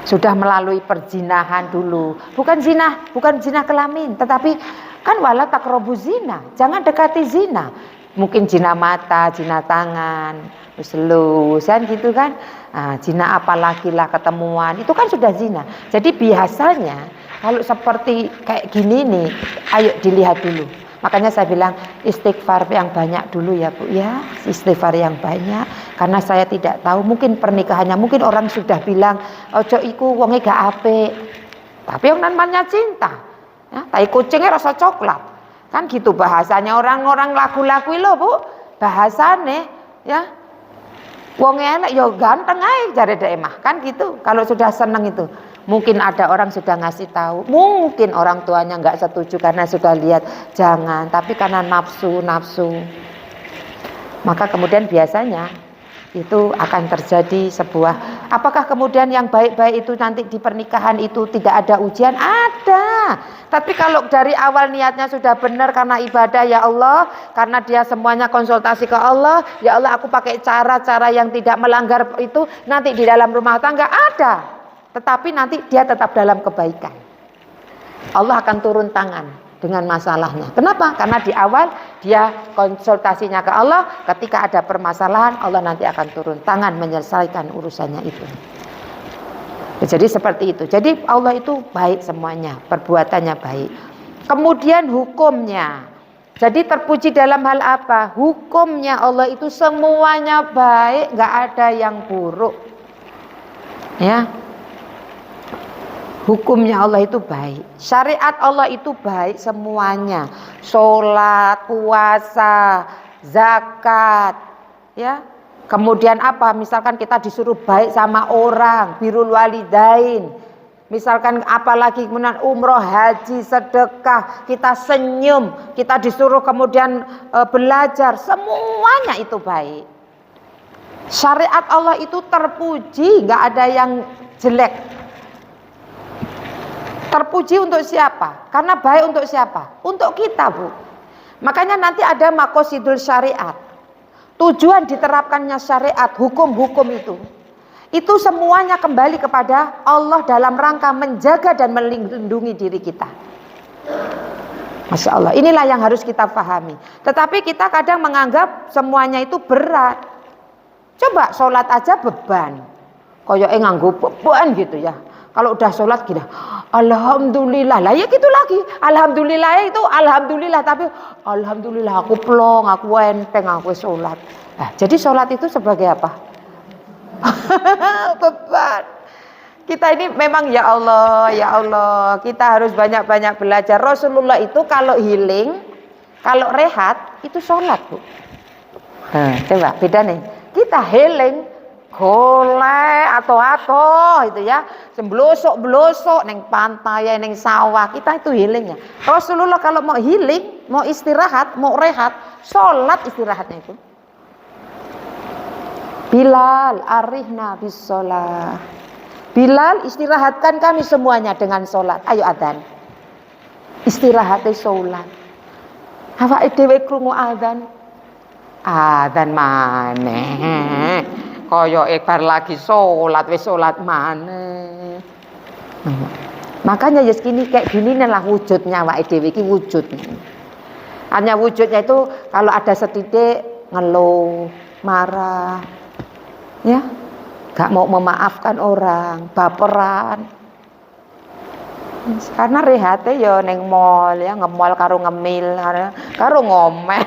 Sudah melalui perzinahan dulu, bukan zina kelamin, tetapi kan wala taqrabu zina, jangan dekati zina. Mungkin zina mata, zina tangan, selus kan gitu kan. Nah, zina apalagi lah ketemuan, itu kan sudah zina. Jadi biasanya kalau seperti kayak gini nih, ayo dilihat dulu. Makanya saya bilang istighfar yang banyak dulu ya Bu ya, istighfar yang banyak. Karena saya tidak tahu, mungkin pernikahannya, mungkin orang sudah bilang ojo iku wonge gak apik, tapi yang namanya cinta ya, tai kucingnya rasa coklat kan gitu bahasanya orang-orang lagu-lagu lo Bu, bahasane ya. Wong enak ya ganteng aja jare dhek mah kan gitu. Kalau sudah seneng itu, mungkin ada orang sudah ngasih tahu, mungkin orang tuanya nggak setuju karena sudah lihat jangan, tapi karena nafsu. Maka kemudian biasanya itu akan terjadi sebuah, apakah kemudian yang baik-baik itu nanti di pernikahan itu tidak ada ujian? Ada. Tapi kalau dari awal niatnya sudah benar karena ibadah ya Allah, karena dia semuanya konsultasi ke Allah, ya Allah aku pakai cara-cara yang tidak melanggar itu, nanti di dalam rumah tangga ada. Tetapi nanti dia tetap dalam kebaikan. Allah akan turun tangan dengan masalahnya. Kenapa? Karena di awal dia konsultasinya ke Allah, ketika ada permasalahan Allah nanti akan turun tangan menyelesaikan urusannya itu. Jadi seperti itu. Jadi Allah itu baik semuanya, perbuatannya baik. Kemudian hukumnya. Jadi terpuji dalam hal apa? Hukumnya Allah itu semuanya baik, nggak ada yang buruk. Ya. Hukumnya Allah itu baik, syariat Allah itu baik semuanya, sholat, puasa, zakat, ya. Kemudian apa? Misalkan kita disuruh baik sama orang, birrul walidain. Misalkan apalagi kemudian umroh, haji, sedekah, kita senyum, kita disuruh kemudian belajar, semuanya itu baik. Syariat Allah itu terpuji, nggak ada yang jelek. Terpuji untuk siapa? Karena baik untuk siapa? Untuk kita Bu. Makanya nanti ada maqasidul syariat. Tujuan diterapkannya syariat, hukum-hukum itu semuanya kembali kepada Allah dalam rangka menjaga dan melindungi diri kita. Masya Allah, inilah yang harus kita pahami. Tetapi kita kadang menganggap semuanya itu berat. Coba sholat aja beban, koyoknya nganggo beban gitu ya. Kalau udah sholat gini, alhamdulillah lah ya gitu lagi. Alhamdulillah itu alhamdulillah, tapi alhamdulillah aku plong, aku enteng, aku sholat. Nah, jadi sholat itu sebagai apa? Beban. Kita ini memang ya Allah, kita harus banyak-banyak belajar. Rasulullah itu kalau healing, kalau rehat itu sholat Bu. Coba beda nih. Kita healing golek atau itu ya, semblosok neng pantai, neng sawah, kita itu healingnya. Rasulullah kalau mau healing, mau istirahat, mau rehat, sholat istirahatnya itu. Bilal, arihna bis sholat. Bilal, istirahatkan kami semuanya dengan sholat. Ayo adzan. Istirahatnya sholat. Awake dhewe krungu adzan. Adzan maneh. Kaya bar lagi sholat, wis sholat maneh. Makanya ya segini kayak gini lah wujudnya awake dhewe iki wujudnya. Hanya wujudnya itu kalau ada setitik ngeluh, marah, ya, gak mau memaafkan orang, baperan. Karena rehate ya neng mall ya, ngemol karo ngemil, karo ngomel.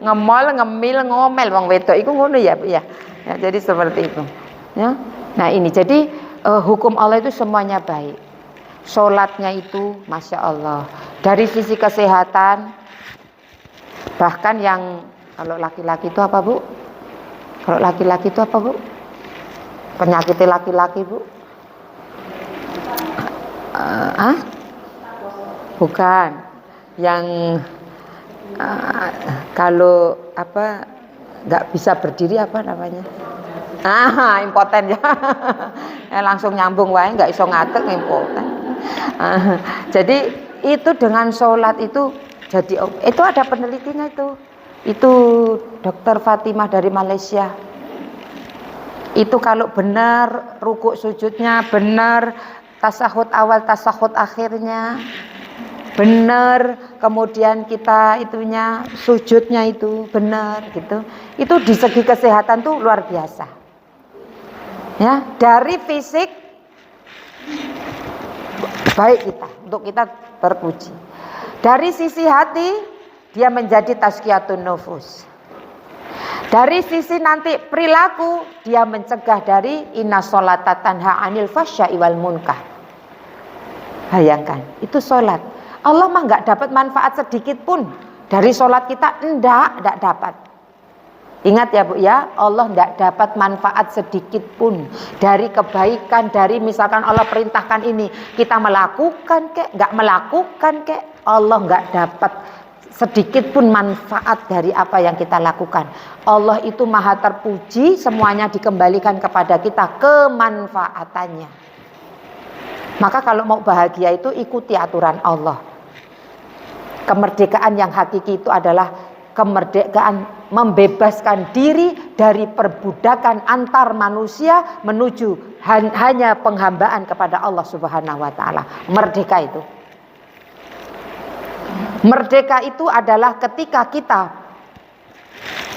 Ngemol, ngemil, ngomel wong wedok iku ngono ya, Bu ya. Ya, jadi seperti itu. Ya. Nah, ini jadi hukum Allah itu semuanya baik. Sholatnya itu Masya Allah. Dari sisi kesehatan, bahkan yang kalau laki-laki itu apa, Bu? Kalau laki-laki itu apa, Bu? Penyakitnya laki-laki, Bu? Bukan. Yang kalau apa nggak bisa berdiri apa namanya? Impoten ya. Langsung nyambung wae, nggak iso ngatek impoten. Jadi itu dengan sholat itu jadi itu ada penelitinya itu Dokter Fatimah dari Malaysia. Itu kalau benar rukuk sujudnya benar, tasahud awal tasahud akhirnya benar, kemudian kita itunya sujudnya itu benar gitu. Itu di segi kesehatan tuh luar biasa. Ya, dari fisik baik kita, untuk kita terpuji. Dari sisi hati dia menjadi tazkiyatun nufus. Dari sisi nanti perilaku dia mencegah dari inna sholata tanha anil fasya'i wal munkar. Bayangkan, itu sholat. Allah mah nggak dapat manfaat sedikit pun dari sholat kita, enggak dapat. Ingat ya Bu ya, Allah enggak dapat manfaat sedikit pun dari kebaikan, dari misalkan Allah perintahkan ini, kita melakukan kek, enggak melakukan kek, Allah enggak dapat sedikit pun manfaat dari apa yang kita lakukan. Allah itu maha terpuji, semuanya dikembalikan kepada kita kemanfaatannya. Maka kalau mau bahagia itu ikuti aturan Allah. Kemerdekaan yang hakiki itu adalah kemerdekaan membebaskan diri dari perbudakan antar manusia menuju hanya penghambaan kepada Allah Subhanahu wa taala. Merdeka itu. Merdeka itu adalah ketika kita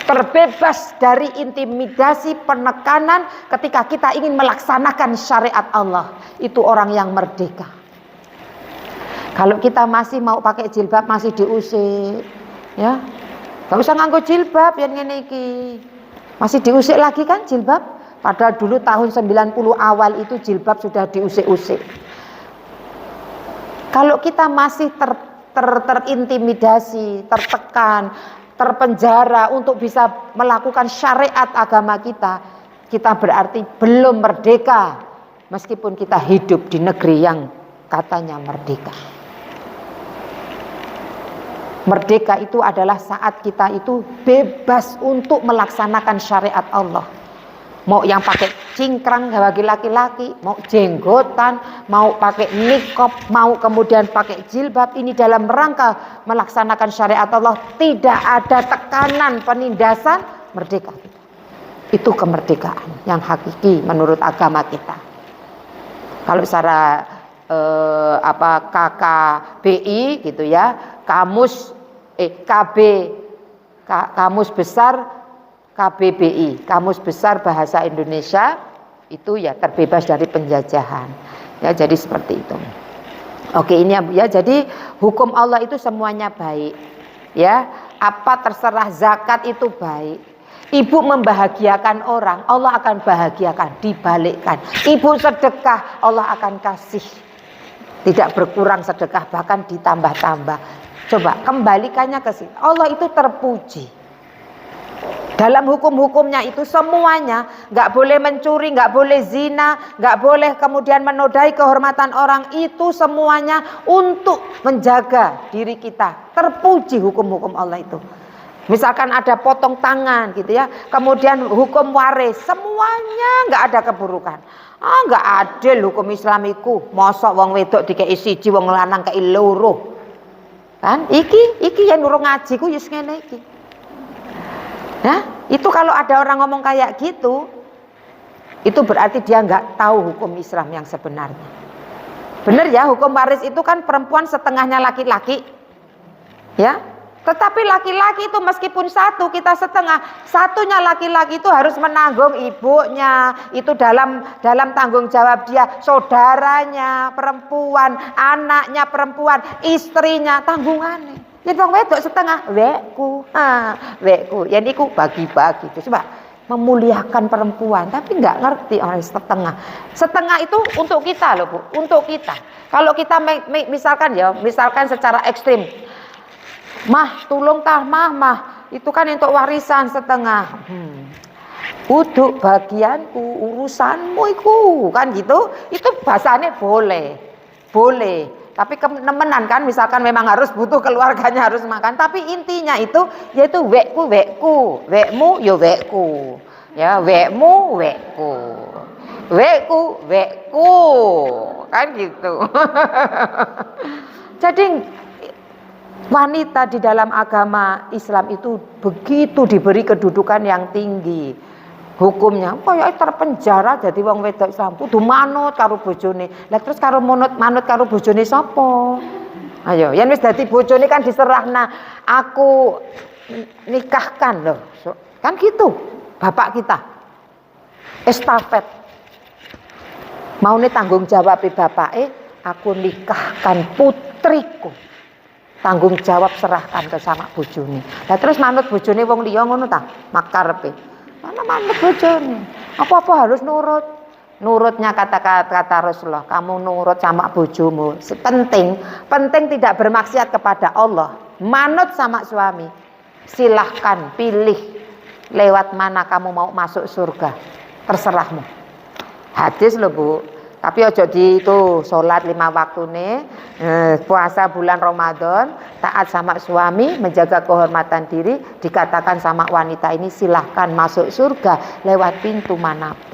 terbebas dari intimidasi, penekanan, ketika kita ingin melaksanakan syariat Allah. Itu orang yang merdeka. Kalau kita masih mau pakai jilbab masih diusik, ya. Gak usah nganggo jilbab yang ngene iki. Masih diusik lagi kan jilbab? Padahal dulu tahun 90 awal itu jilbab sudah diusik-usik. Kalau kita masih terintimidasi, tertekan, terpenjara untuk bisa melakukan syariat agama kita, kita berarti belum merdeka. Meskipun kita hidup di negeri yang katanya merdeka. Merdeka itu adalah saat kita itu bebas untuk melaksanakan syariat Allah. Mau yang pakai cingkrang bagi laki-laki, mau jenggotan, mau pakai niqab, mau kemudian pakai jilbab, ini dalam rangka melaksanakan syariat Allah. Tidak ada tekanan, penindasan, merdeka kita. Itu kemerdekaan yang hakiki menurut agama kita. Kalau secara KKBI gitu ya, kamus besar KBBI, Kamus Besar Bahasa Indonesia, itu ya terbebas dari penjajahan. Ya, jadi seperti itu. Oke, ini ya, jadi hukum Allah itu semuanya baik. Ya, apa terserah zakat itu baik. Ibu membahagiakan orang, Allah akan bahagiakan, dibalikkan. Ibu sedekah, Allah akan kasih. Tidak berkurang sedekah, bahkan ditambah-tambah. Coba kembalikannya ke sini. Allah itu terpuji. Dalam hukum-hukumnya itu semuanya, nggak boleh mencuri, nggak boleh zina, nggak boleh kemudian menodai kehormatan orang. Itu semuanya untuk menjaga diri kita. Terpuji hukum-hukum Allah itu. Misalkan ada potong tangan gitu ya, kemudian hukum waris, semuanya nggak ada keburukan. Nggak adil hukum Islamiku. Mosok wong wedok dikei siji, wong lanang kei loro. Kan iki yang nurung ngaji ku wis ngene iki. Nah, itu kalau ada orang ngomong kayak gitu, itu berarti dia nggak tahu hukum Islam yang sebenarnya. Bener ya, hukum waris itu kan perempuan setengahnya laki-laki. Ya. Tetapi laki-laki itu meskipun satu, kita setengah, satunya laki-laki itu harus menanggung ibunya, itu dalam tanggung jawab dia, saudaranya perempuan, anaknya perempuan, istrinya, tanggungannya. Jadi wong wedok setengah, wekku, wekku. Ya niku bagi-bagi. Coba memuliakan perempuan, tapi nggak ngerti orang setengah. Setengah itu untuk kita loh Bu, untuk kita. Kalau kita misalkan secara ekstrim. Mah, tulung tah mah, itu kan untuk warisan setengah. Uduk bagianku, urusanmu iku, kan gitu. Itu bahasanya boleh. Tapi nemenan kan, misalkan memang harus butuh keluarganya harus makan. Tapi intinya itu yaitu wekku, wekmu yo wekku. Ya, wekmu, wekku. Kan gitu. Jadi wanita di dalam agama Islam itu begitu diberi kedudukan yang tinggi. Hukumnya kayak terpenjara jadi wong wedok Islam kudu manut karo bojone. Lah terus karo manut karo bojone sapa? Ayo, yen wis dadi bojone kan diserahna, aku nikahkan loh. Kan gitu. Bapak kita. Estafet. Maune tanggung jawab bapake, aku nikahkan putriku. Tanggung jawab serahkan ke sama bojone. Lah terus manut bojone wong liya ngono ta? Makarepe. Mana manut bojone. Apa-apa harus nurut. Nurutnya kata Rasulullah, kamu nurut sama bojomu. Penting tidak bermaksiat kepada Allah. Manut sama suami. Silahkan pilih lewat mana kamu mau masuk surga. Terserahmu. Hadis loh Bu. Tapi ojo di itu sholat 5 waktu nih, puasa bulan Ramadan, taat sama suami, menjaga kehormatan diri, dikatakan sama wanita ini silahkan masuk surga lewat pintu manapun.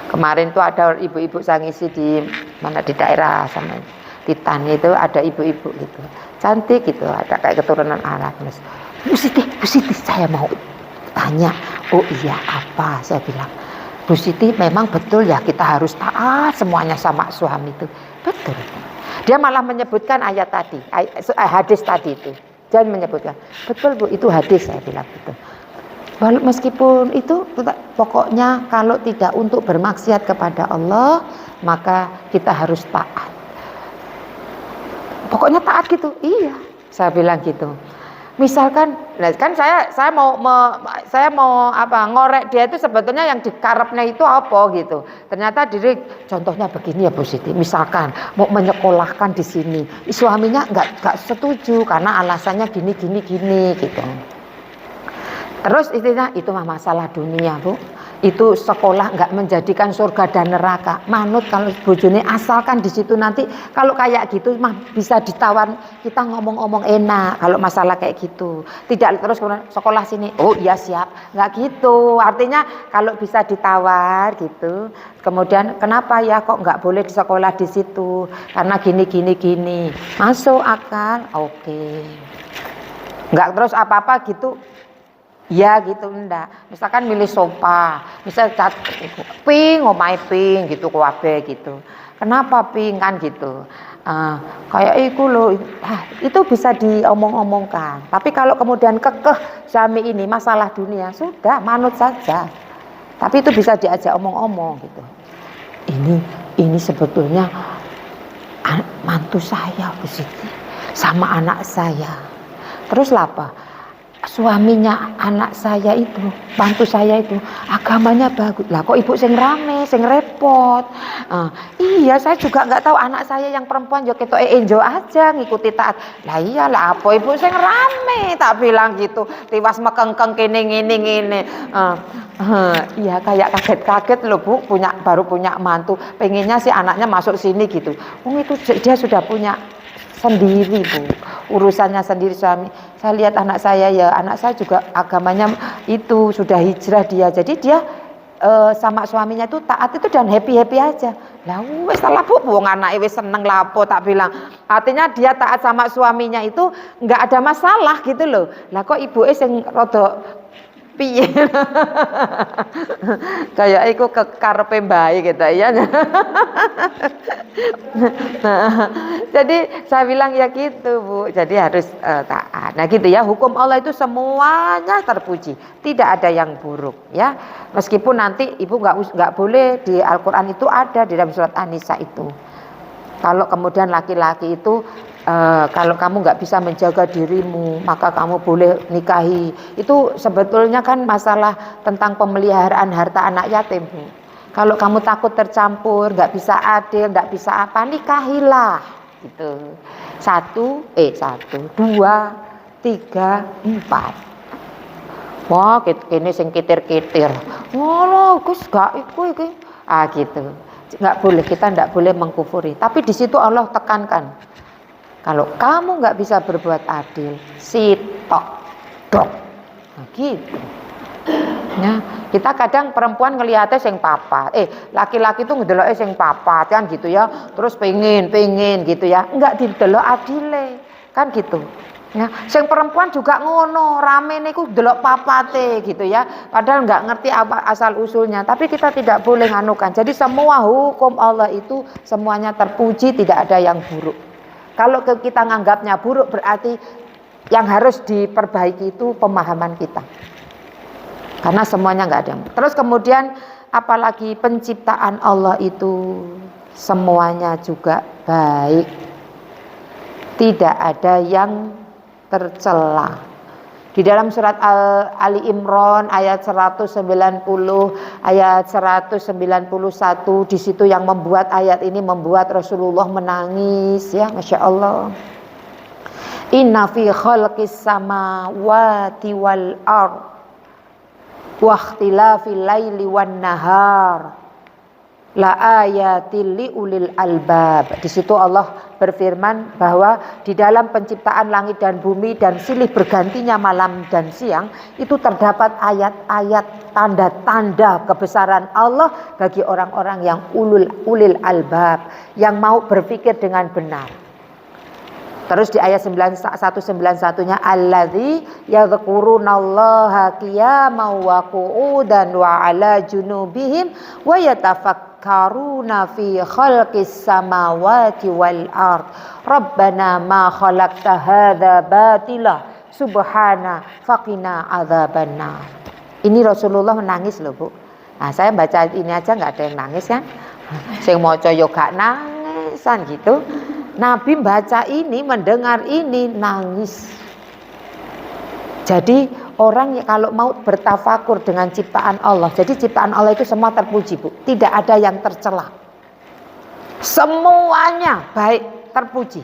Kemarin tuh ada ibu-ibu sangisi di mana di daerah sama di Tani itu ada ibu-ibu gitu, cantik gitu, ada kayak keturunan Arab. Bu Siti, saya mau tanya. Oh iya apa? Saya bilang. Bu Siti memang betul ya kita harus taat semuanya sama suami itu. Betul. Dia malah menyebutkan ayat tadi, hadis tadi itu. Jangan menyebutkan. Betul Bu, itu hadis saya bilang gitu. Meskipun itu pokoknya kalau tidak untuk bermaksiat kepada Allah, maka kita harus taat. Pokoknya taat gitu. Iya, saya bilang gitu. Misalkan, nah kan saya mau ngorek dia itu sebetulnya yang dikarepnya itu apa gitu. Ternyata diri contohnya begini ya Bu Siti. Misalkan mau menyekolahkan di sini, suaminya nggak setuju karena alasannya gini gitu. Terus itu mah masalah dunia Bu. Itu sekolah nggak menjadikan surga dan neraka. Manut kalau bojone asalkan di situ nanti kalau kayak gitu mah bisa ditawar, kita ngomong-ngomong enak kalau masalah kayak gitu. Tidak terus sekolah sini. Oh iya siap. Nggak gitu. Artinya kalau bisa ditawar gitu. Kemudian kenapa ya kok nggak boleh di sekolah di situ? Karena gini. Masuk akal. Oke. Nggak terus apa-apa gitu. Ya gitu enggak. Misalkan milih sofa, misal pink, omahe pink gitu kuwabe gitu. Kenapa pink kan gitu? Kayak itu loh. Itu bisa diomong-omongkan. Tapi kalau kemudian kekeh suami ini masalah dunia, sudah manut saja. Tapi itu bisa diajak omong-omong gitu. Ini sebetulnya mantu saya Bu Siti sama anak saya. Terus apa? Suaminya anak saya itu, bantu saya itu agamanya bagus. Lah kok ibu sing rame, sing repot. Iya, saya juga nggak tahu anak saya yang perempuan yo ketok enjo aja ngikuti taat. Lah iyalah apa ibu sing rame, tak bilang gitu. Tiwas mekengkeng kene ngene. Iya kayak kaget-kaget loh Bu, baru punya mantu, pengennya sih anaknya masuk sini gitu. Itu dia sudah punya sendiri Bu, urusannya sendiri suami. Saya lihat anak saya juga agamanya itu sudah hijrah dia, jadi dia sama suaminya itu taat itu dan happy aja. Lah wes salah Bu, wong anake wis seneng lapo tak bilang. Artinya dia taat sama suaminya itu nggak ada masalah gitu loh. Lah kok ibuke sing rada piye. Kayak iku kekarepe mbae gitu ya. Nah, jadi saya bilang ya gitu Bu, jadi harus taat. Nah gitu ya, hukum Allah itu semuanya terpuji, tidak ada yang buruk ya. Meskipun nanti Ibu nggak boleh, di Al-Quran itu ada di dalam surat An-Nisa itu. Kalau kemudian laki-laki itu kalau kamu nggak bisa menjaga dirimu, maka kamu boleh nikahi. Itu sebetulnya kan masalah tentang pemeliharaan harta anak yatim Bu. Kalau kamu takut tercampur, nggak bisa adil, nggak bisa apa, nikahilah. Gitu. 1, 2, 3, 4. Wah, kene sing kitir-kitir. Ngono, Gus gak iku iki. Ah gitu. Nggak boleh, kita nggak boleh mengkufuri. Tapi di situ Allah tekankan, kalau kamu nggak bisa berbuat adil, sitok dok. Nah, gitu. Ya, kita kadang perempuan ngelihatnya sing papat, laki-laki tuh ngedeloke sing papat kan gitu ya. Terus pengen gitu ya. Enggak didelok adile, kan gitu. Ya, sing perempuan juga ngono, rame niku delok papate gitu ya. Padahal nggak ngerti apa asal usulnya, tapi kita tidak boleh nganukan. Jadi semua hukum Allah itu semuanya terpuji, tidak ada yang buruk. Kalau kita nganggapnya buruk, berarti yang harus diperbaiki itu pemahaman kita. Karena semuanya nggak ada. Terus kemudian apalagi penciptaan Allah itu semuanya juga baik. Tidak ada yang tercela. Di dalam surat Ali Imran ayat 190, ayat 191, di situ yang membuat ayat ini membuat Rasulullah menangis ya, Masya Allah. Inna fi khalqis samawati wal ard wa ikhtilafil laili wan nahar la ayatil liulil albab. Di situ Allah berfirman bahwa di dalam penciptaan langit dan bumi dan silih bergantinya malam dan siang itu terdapat ayat-ayat, tanda-tanda kebesaran Allah bagi orang-orang yang ulil albab, yang mau berpikir dengan benar. Terus di ayat 191-nya alladzi yadhkurunallaha qiyaman wa qu'udan wa ala junubihim wa yatafakkaruna fi khalqis samawati wal ard rabbana ma khalaqta hadza batila subhana faqina adzabannar. Ini Rasulullah menangis loh Bu. Nah, saya baca ini aja nggak ada yang nangis kan? Sing maca yo gak nangisan gitu. Nabi baca ini, mendengar ini, nangis. Jadi orang kalau mau bertafakur dengan ciptaan Allah, jadi ciptaan Allah itu semua terpuji Bu, tidak ada yang tercela. Semuanya baik, terpuji.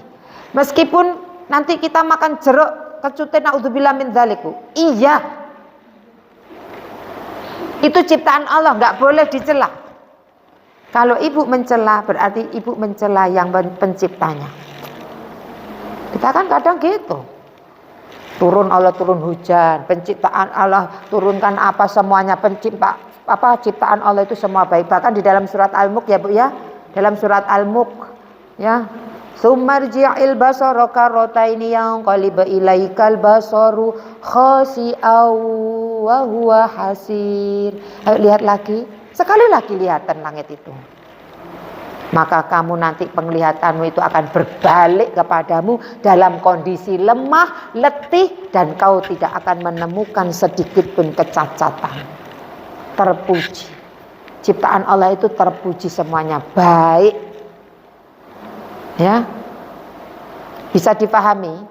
Meskipun nanti kita makan jeruk kecutin, naudzubillah min dzalik Bu. Iya, itu ciptaan Allah, nggak boleh dicela. Kalau ibu mencela, berarti ibu mencela yang penciptanya. Kita kan kadang gitu. Allah turun hujan, penciptaan Allah turunkan apa semuanya, ciptaan Allah itu semua baik. Bahkan di dalam surat Al-Mulk ya Bu ya, dalam surat Al-Mulk ya, Sumarji'il basara karrataini yanqalibu ilaikal basaru khasi'aw wa huwa hasir. Ayo lihat lagi. Sekali lagi lihatan langit itu, maka kamu nanti penglihatanmu itu akan berbalik kepadamu dalam kondisi lemah, letih, dan kau tidak akan menemukan sedikit pun kecacatan. Terpuji, ciptaan Allah itu terpuji, semuanya baik ya, bisa dipahami.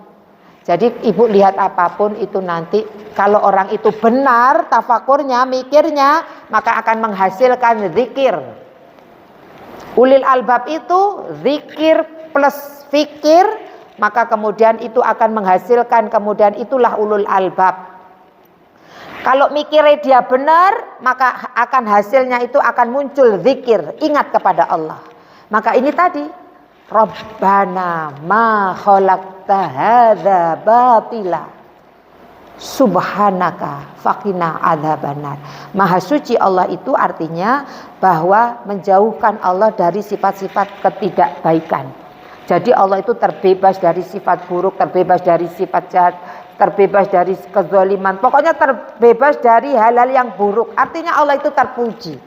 Jadi ibu lihat apapun itu nanti, kalau orang itu benar tafakurnya, mikirnya, maka akan menghasilkan zikir. Ulil albab itu zikir plus fikir, maka kemudian itu akan menghasilkan, kemudian itulah ulul albab. Kalau mikirnya dia benar, maka akan hasilnya itu akan muncul zikir, ingat kepada Allah. Maka ini tadi, Rabbana ma khalaqta hadza batila subhanaka faqina adzabannar. Maha suci Allah itu artinya bahwa menjauhkan Allah dari sifat-sifat ketidakbaikan. Jadi Allah itu terbebas dari sifat buruk, terbebas dari sifat jahat, terbebas dari kezaliman, pokoknya terbebas dari hal-hal yang buruk. Artinya Allah itu terpuji.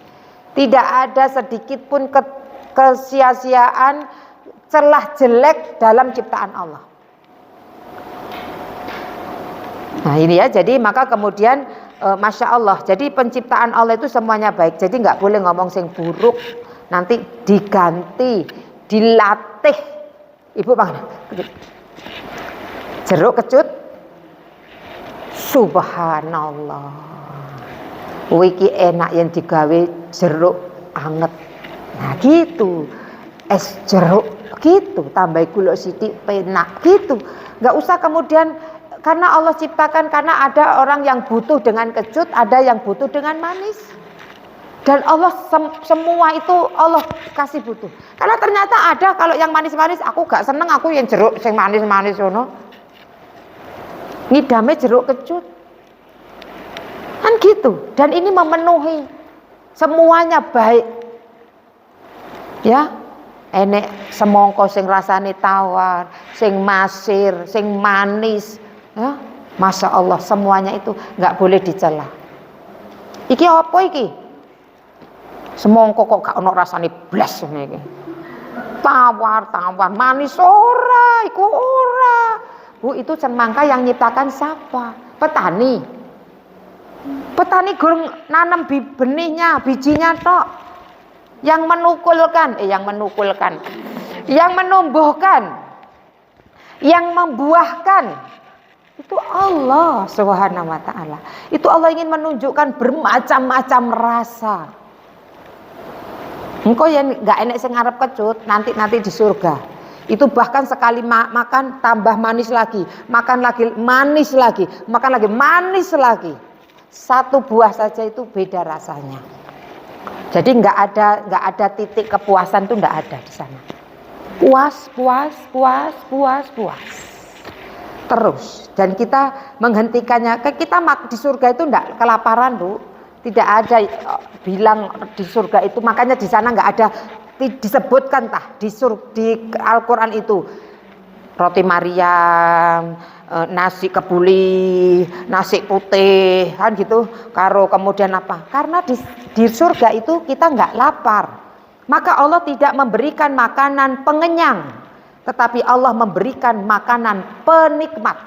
Tidak ada sedikit pun kesia-siaan, celah jelek dalam ciptaan Allah. Nah ini ya, jadi maka kemudian Masya Allah, jadi penciptaan Allah itu semuanya baik. Jadi nggak boleh ngomong sing buruk, nanti diganti, dilatih. Ibu bang, jeruk kecut, subhanallah, wiki enak yang digawe jeruk anget. Nah gitu, es jeruk gitu, tambah gula sithik penak gitu. Nggak usah kemudian, karena Allah ciptakan, karena ada orang yang butuh dengan kecut, ada yang butuh dengan manis. Dan Allah semua itu Allah kasih butuh. Karena ternyata ada kalau yang manis-manis aku gak seneng, aku yang jeruk yang manis-manis ono. Ngidame jeruk kecut. Kan gitu. Dan ini memenuhi semuanya baik. Ya. Enek semongko sing rasane tawar, sing masir, sing manis. Ya. Masya Allah, semuanya itu gak boleh dicela. Iki apa iki? Semongko kok gak ono rasane blas ngene iki. Tawar, manis ora, iku ora. Bu, itu semangka yang nyiptakan siapa? Petani. Petani gurung nanam benihnya, bijinya tok. Yang menukulkan, yang menumbuhkan, yang membuahkan. Itu Allah Subhanahu wa taala. Itu Allah ingin menunjukkan bermacam-macam rasa. Engkau yang nggak enak sing ngarep kecut, nanti di surga. Itu bahkan sekali makan tambah manis lagi, makan lagi manis lagi, makan lagi manis lagi. Satu buah saja itu beda rasanya. Jadi nggak ada titik kepuasan, tuh nggak ada di sana. Puas terus. Dan kita menghentikannya. Kita di surga itu nggak kelaparan, Bu. Tidak ada bilang di surga itu, makanya di sana nggak ada disebutkan di Al-Quran itu roti Maryam, nasi kebuli, nasi putih, kan gitu. Karo kemudian apa? Karena di surga itu kita nggak lapar, maka Allah tidak memberikan makanan pengenyang, tetapi Allah memberikan makanan penikmat.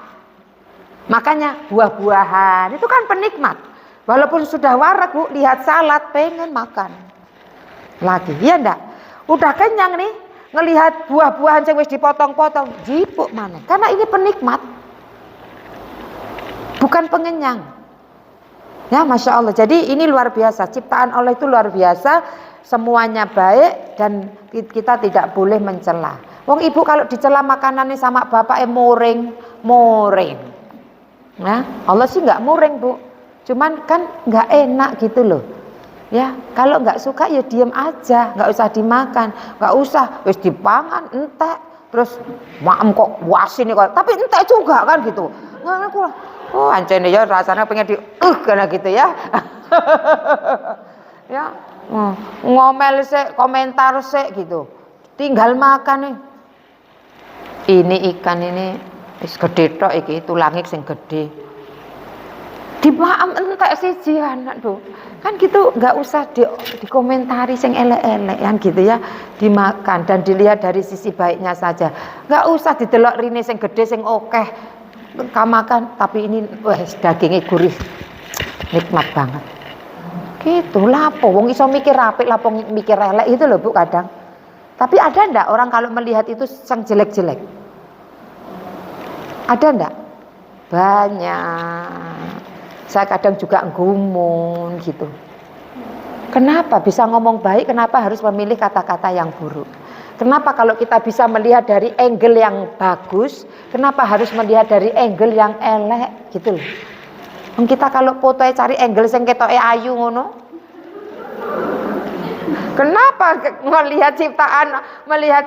Makanya buah-buahan itu kan penikmat. Walaupun sudah warak, Bu, lihat salad pengen makan lagi, ya enggak? Udah kenyang nih, ngelihat buah-buahan yang wis dipotong-potong, jipuk mana? Karena ini penikmat, bukan pengenyang. Ya, Masya Allah. Jadi ini luar biasa, ciptaan Allah itu luar biasa, semuanya baik dan kita tidak boleh mencela. Wong ibu kalau dicela makanannya sama bapaknya moring. Nah, Allah sih nggak moring, Bu. Cuman kan nggak enak gitu loh. Ya, kalau nggak suka ya diem aja, nggak usah dimakan, nggak usah wis dipangan entek, terus maem kok wasin kok, tapi entek juga kan gitu. Nggak aku, oh ancene ya rasanya pengen karena gitu ya. Ya, ngomel sih, komentar sih gitu, tinggal makan nih. Ini ikan ini wis gede tok iki, tulangnya sing gede. Dimaam entek siji anak tuh kan gitu, nggak usah dikomentari sing elek-elek kan gitu ya, dimakan dan dilihat dari sisi baiknya saja, nggak usah didelok rine sing gede sing okeh kamakan, tapi ini dagingnya gurih nikmat banget gitu. Lapo wong iso mikir apik, lapo mikir elek itu loh, Bu, kadang. Tapi ada ndak orang kalau melihat itu sang jelek-jelek? Ada ndak? Banyak. Saya kadang juga gumun gitu. Kenapa bisa ngomong baik, kenapa harus memilih kata-kata yang buruk? Kenapa kalau kita bisa melihat dari angle yang bagus, kenapa harus melihat dari angle yang elek gitu loh? Kita kalau fotonya cari angle sing ketoke ayu ngono. Kenapa melihat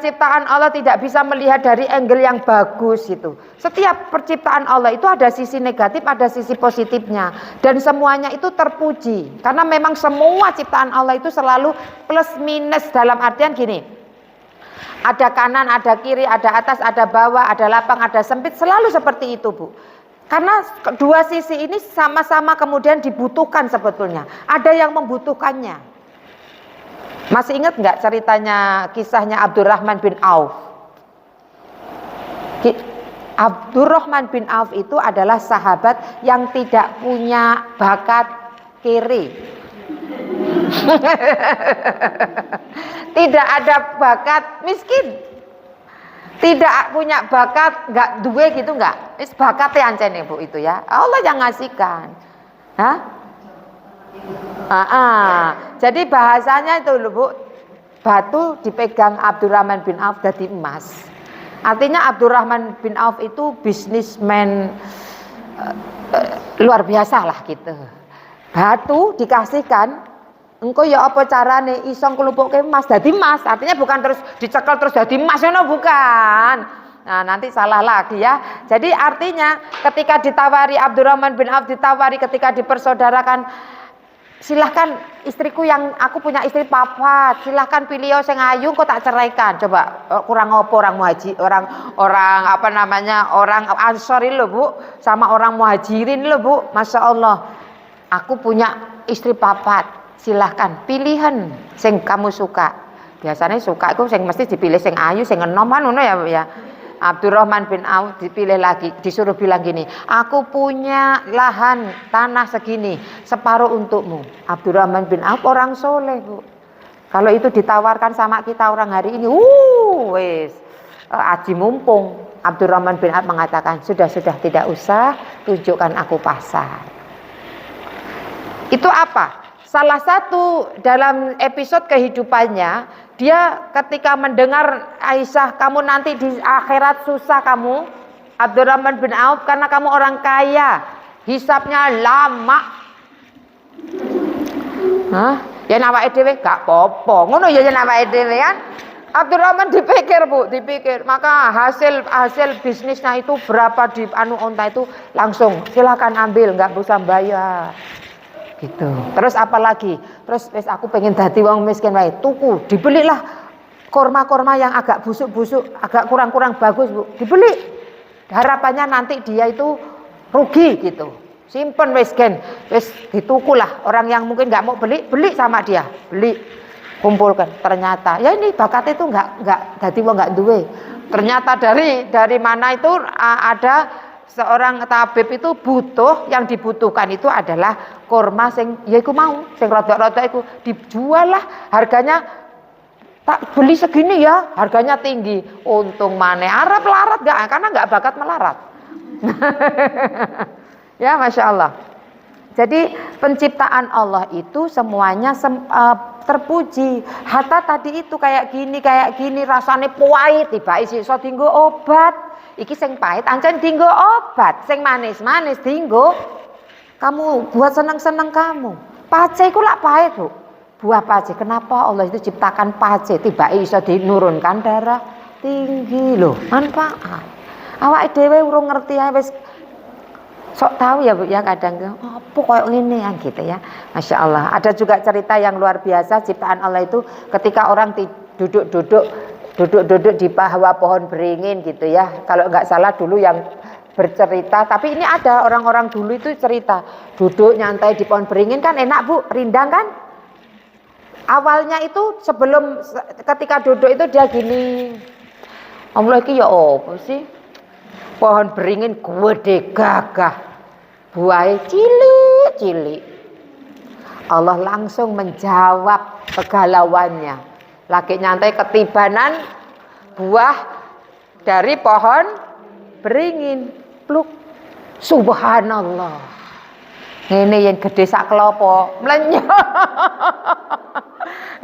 ciptaan Allah tidak bisa melihat dari angle yang bagus itu? Setiap perciptaan Allah itu ada sisi negatif, ada sisi positifnya, dan semuanya itu terpuji. Karena memang semua ciptaan Allah itu selalu plus minus, dalam artian gini. Ada kanan, ada kiri, ada atas, ada bawah, ada lapang, ada sempit, selalu seperti itu, Bu. Karena dua sisi ini sama-sama kemudian dibutuhkan sebetulnya. Ada yang membutuhkannya. Masih ingat nggak ceritanya, kisahnya Abdurrahman bin Auf? Abdurrahman bin Auf itu adalah sahabat yang tidak punya bakat kiri. Tidak ada bakat miskin. Tidak punya bakat, nggak duwe gitu nggak. Is bakatnya ancen Bu itu ya. Allah yang ngasihkan. Hah? Jadi bahasanya itu loh Bu. Batu dipegang Abdurrahman bin Auf jadi emas. Artinya Abdurrahman bin Auf itu bisnismen luar biasa lah gitu. Batu dikasihkan. Engko ya apa carane iso nglumpukke emas dadi emas, artinya bukan terus dicekel terus dadi emas ngono bukan. Nah, nanti salah lagi ya. Jadi artinya ketika ditawari Abdurrahman bin Auf ditawari ketika dipersaudarakan, silahkan istriku yang aku punya istri papat, silahkan pilih sing ayu kok tak ceraikan. Coba kurang apa orang muhajir, orang apa namanya, orang Ansor lho Bu, sama orang muhajirin lho Bu. Masya Allah, aku punya istri papat. Silahkan pilihan sing kamu suka. Biasanya suka itu sing mesti dipilih sing ayu, sing enom ngono ya. Abdurrahman bin Auf dipilih lagi, disuruh bilang gini, aku punya lahan tanah segini, separuh untukmu. Abdurrahman bin Auf orang soleh Bu. Kalau itu ditawarkan sama kita orang hari ini, wes aji mumpung. Abdurrahman bin Auf mengatakan, sudah tidak usah, tunjukkan aku pasar. Itu apa? Salah satu dalam episode kehidupannya, dia ketika mendengar Aisyah, kamu nanti di akhirat susah kamu, Abdurrahman bin Auf, karena kamu orang kaya, hisabnya lama. Hah? Ya nawake dhewe gak apa-apa. Ngono ya nawake dhewe kan. Abdurrahman dipikir Bu, dipikir. Maka hasil bisnisnya itu berapa di onta itu langsung silakan ambil, nggak usah bayar. Gitu. Terus apa lagi? Terus aku pengen dadi wong miskin wae, tuku, dibelilah korma-korma yang agak busuk-busuk, agak kurang-kurang bagus Bu, dibeli. Harapannya nanti dia itu rugi gitu. Simpen wis ditukulah. Orang yang mungkin nggak mau beli sama dia, beli, kumpulkan. Ternyata ya ini bakat itu nggak dadi wong nggak duwe. Ternyata dari mana itu ada seorang tabib itu butuh, yang dibutuhkan itu adalah korma sing ya iku mau, sing rada-rada iku dijual lah, harganya tak beli segini ya, harganya tinggi. Untung maneh Arab larat gak, karena nggak bakat melarat. Ya Masya Allah. Jadi penciptaan Allah itu semuanya terpuji. Hatta tadi itu kayak gini rasanya pahit, tiba isi iso dinggo obat. Iki sing pahit ancen dinggo obat, sing manis-manis dinggo kamu buat seneng-seneng kamu. Pace iku lak pahit Bu. Buah pace. Kenapa Allah itu ciptakan pace? Tiba iso dinurunkan darah tinggi loh, manfaat. Awake dhewe urung ngerti ae wis sok tahu ya Bu ya, kadang apa koyo ngene kan gitu ya. Masya Allah. Ada juga cerita yang luar biasa ciptaan Allah itu ketika orang duduk-duduk di bawah pohon beringin gitu ya. Kalau nggak salah dulu yang bercerita, tapi ini ada orang-orang dulu itu cerita duduk nyantai di pohon beringin kan enak Bu, rindang kan. Awalnya itu sebelum ketika duduk itu dia gini, Allah iki ya apa sih? Pohon beringin gede gagah, buahnya cilik-cilik. Allah langsung menjawab kegalauannya. Lagi nyantai ketibanan buah dari pohon beringin, pluk. Subhanallah. Ini yang gede sak klopo, melenyok.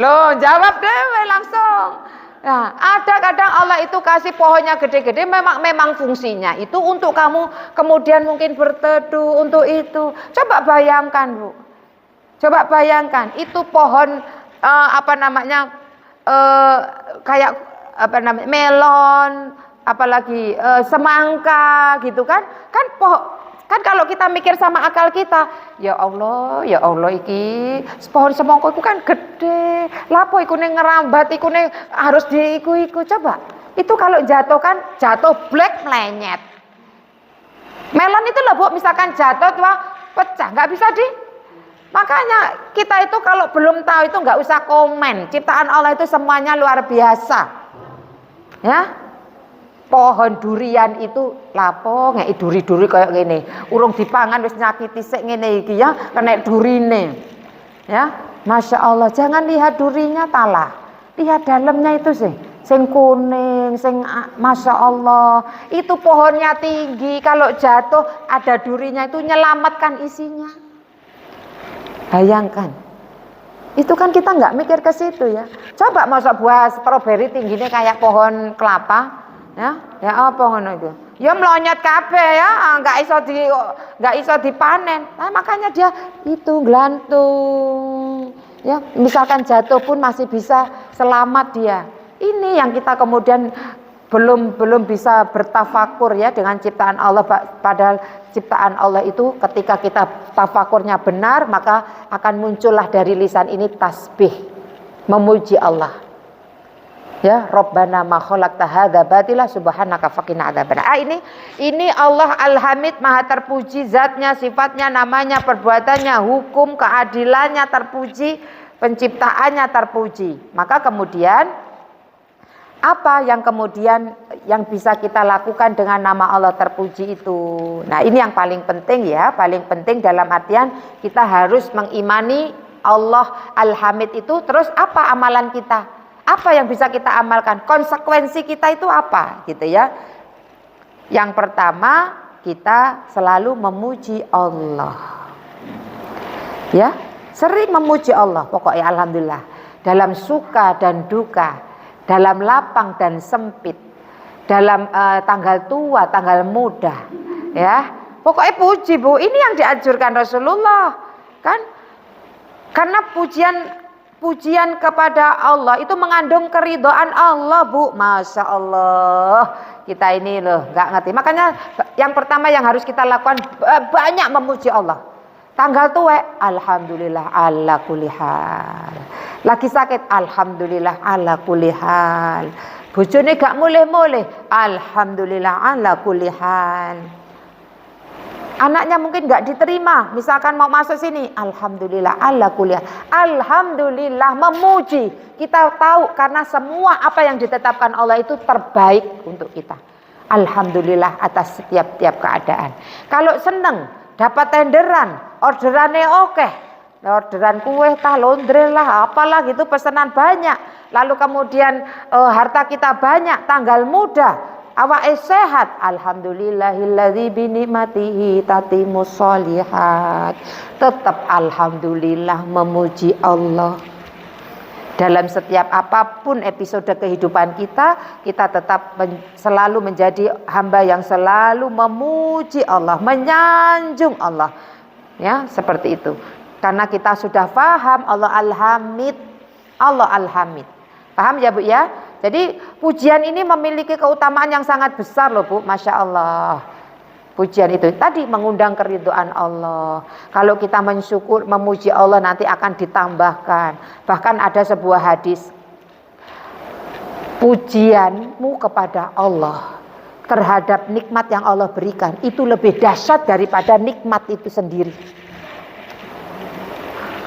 Loh, jawab dewe langsung. Nah, ada kadang Allah itu kasih pohonnya gede-gede, memang fungsinya itu untuk kamu kemudian mungkin berteduh untuk itu. Coba bayangkan Bu. Coba bayangkan itu pohon kayak melon, apalagi semangka gitu kan kalau kita mikir sama akal kita, ya Allah iki pohon semangka itu kan gede, lapo iku ning ngerambat iku ning harus diiku coba itu kalau jatuh kan jatuh blek melenyet. Melon itu loh Bu, misalkan jatuh tua pecah, nggak bisa makanya kita itu kalau belum tahu itu nggak usah komen. Ciptaan Allah itu semuanya luar biasa. Ya. Pohon durian itu lapo ngeki duri-duri kayak gini. Urung dipangan wis nyakiti sik ngene iki ya, kena durine. Ya, Masya Allah, jangan lihat durinya talah. Lihat dalamnya itu sing kuning, Masya Allah. Itu pohonnya tinggi, kalau jatuh ada durinya itu nyelamatkan isinya. Bayangkan. Itu kan kita nggak mikir ke situ ya. Coba masa buah stroberi tingginya kayak pohon kelapa. Ya apa ngono itu? Ya melonyot kabeh ya, nggak iso dipanen. Nah, makanya dia itu gelantung. Ya, misalkan jatuh pun masih bisa selamat dia. Ini yang kita kemudian belum bisa bertafakur ya dengan ciptaan Allah. Padahal ciptaan Allah itu ketika kita tafakurnya benar, maka akan muncullah dari lisan ini tasbih, memuji Allah. Ya, Rabbana ma khalaqta hadza batila subhanaka faqina adzabannar. Ini Allah Al-Hamid, Maha terpuji, zatnya, sifatnya, namanya, perbuatannya, hukum, keadilannya terpuji, penciptaannya terpuji. Maka kemudian apa yang bisa kita lakukan dengan nama Allah terpuji itu? Nah, ini yang paling penting ya, paling penting dalam artian kita harus mengimani Allah Al-Hamid itu. Terus apa amalan kita? Apa yang bisa kita amalkan? Konsekuensi kita itu apa? Gitu ya. Yang pertama, kita selalu memuji Allah. Ya, sering memuji Allah. Pokoknya alhamdulillah. Dalam suka dan duka, dalam lapang dan sempit, dalam tanggal tua, tanggal muda. Ya, pokoknya puji Bu. Ini yang dianjurkan Rasulullah. Kan? Karena pujian kepada Allah itu mengandung keridhaan Allah Bu. Masya Allah, kita ini loh nggak ngerti. Makanya yang pertama yang harus kita lakukan banyak memuji Allah. Tanggal tua, alhamdulillah ala kulli hal. Lagi sakit, alhamdulillah ala kulli hal. Bojone gak mulih-mulih, alhamdulillah ala kulli hal. Anaknya mungkin nggak diterima, misalkan mau masuk sini, alhamdulillah ala kulli hal. Alhamdulillah, memuji. Kita tahu karena semua apa yang ditetapkan Allah itu terbaik untuk kita. Alhamdulillah atas setiap keadaan. Kalau seneng dapat tenderan, orderannya oke, orderan kue tah laundry lah, apalah gitu, pesanan banyak. Lalu kemudian harta kita banyak, tanggal muda, awake sehat, alhamdulillahilladzi bi nikmatihi tatimmus sholihat. Tetap alhamdulillah memuji Allah. Dalam setiap apapun episode kehidupan kita tetap selalu menjadi hamba yang selalu memuji Allah, menyanjung Allah. Ya, seperti itu. Karena kita sudah paham Allah Al-Hamid. Allah Al-Hamid. Paham ya Bu ya? Jadi pujian ini memiliki keutamaan yang sangat besar loh Bu. Masya Allah. Pujian itu tadi mengundang keridhaan Allah. Kalau kita mensyukur, memuji Allah nanti akan ditambahkan. Bahkan ada sebuah hadis, pujianmu kepada Allah terhadap nikmat yang Allah berikan itu lebih dahsyat daripada nikmat itu sendiri.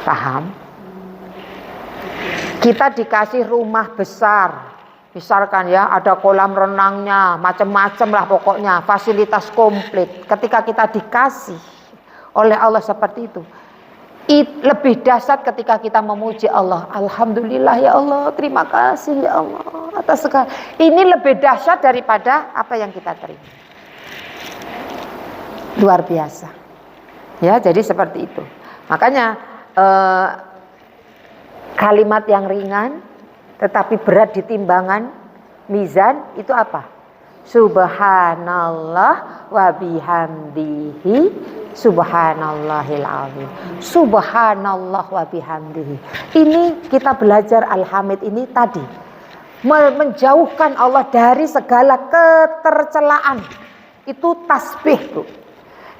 Paham? Kita dikasih rumah besar, misalkan ya ada kolam renangnya, macam-macam lah pokoknya, fasilitas komplit. Ketika kita dikasih oleh Allah seperti itu, lebih dahsyat ketika kita memuji Allah. Alhamdulillah ya Allah, terima kasih ya Allah atas segala. Ini lebih dahsyat daripada apa yang kita terima. Luar biasa. Ya, jadi seperti itu. Makanya kalimat yang ringan tetapi berat di timbangan mizan itu apa? Subhanallah wa bihamdihi subhanallahil azim. Subhanallah wa bihamdihi. Ini kita belajar Al-Hamid ini tadi. Menjauhkan Allah dari segala ketercelaan. Itu tasbih Bu.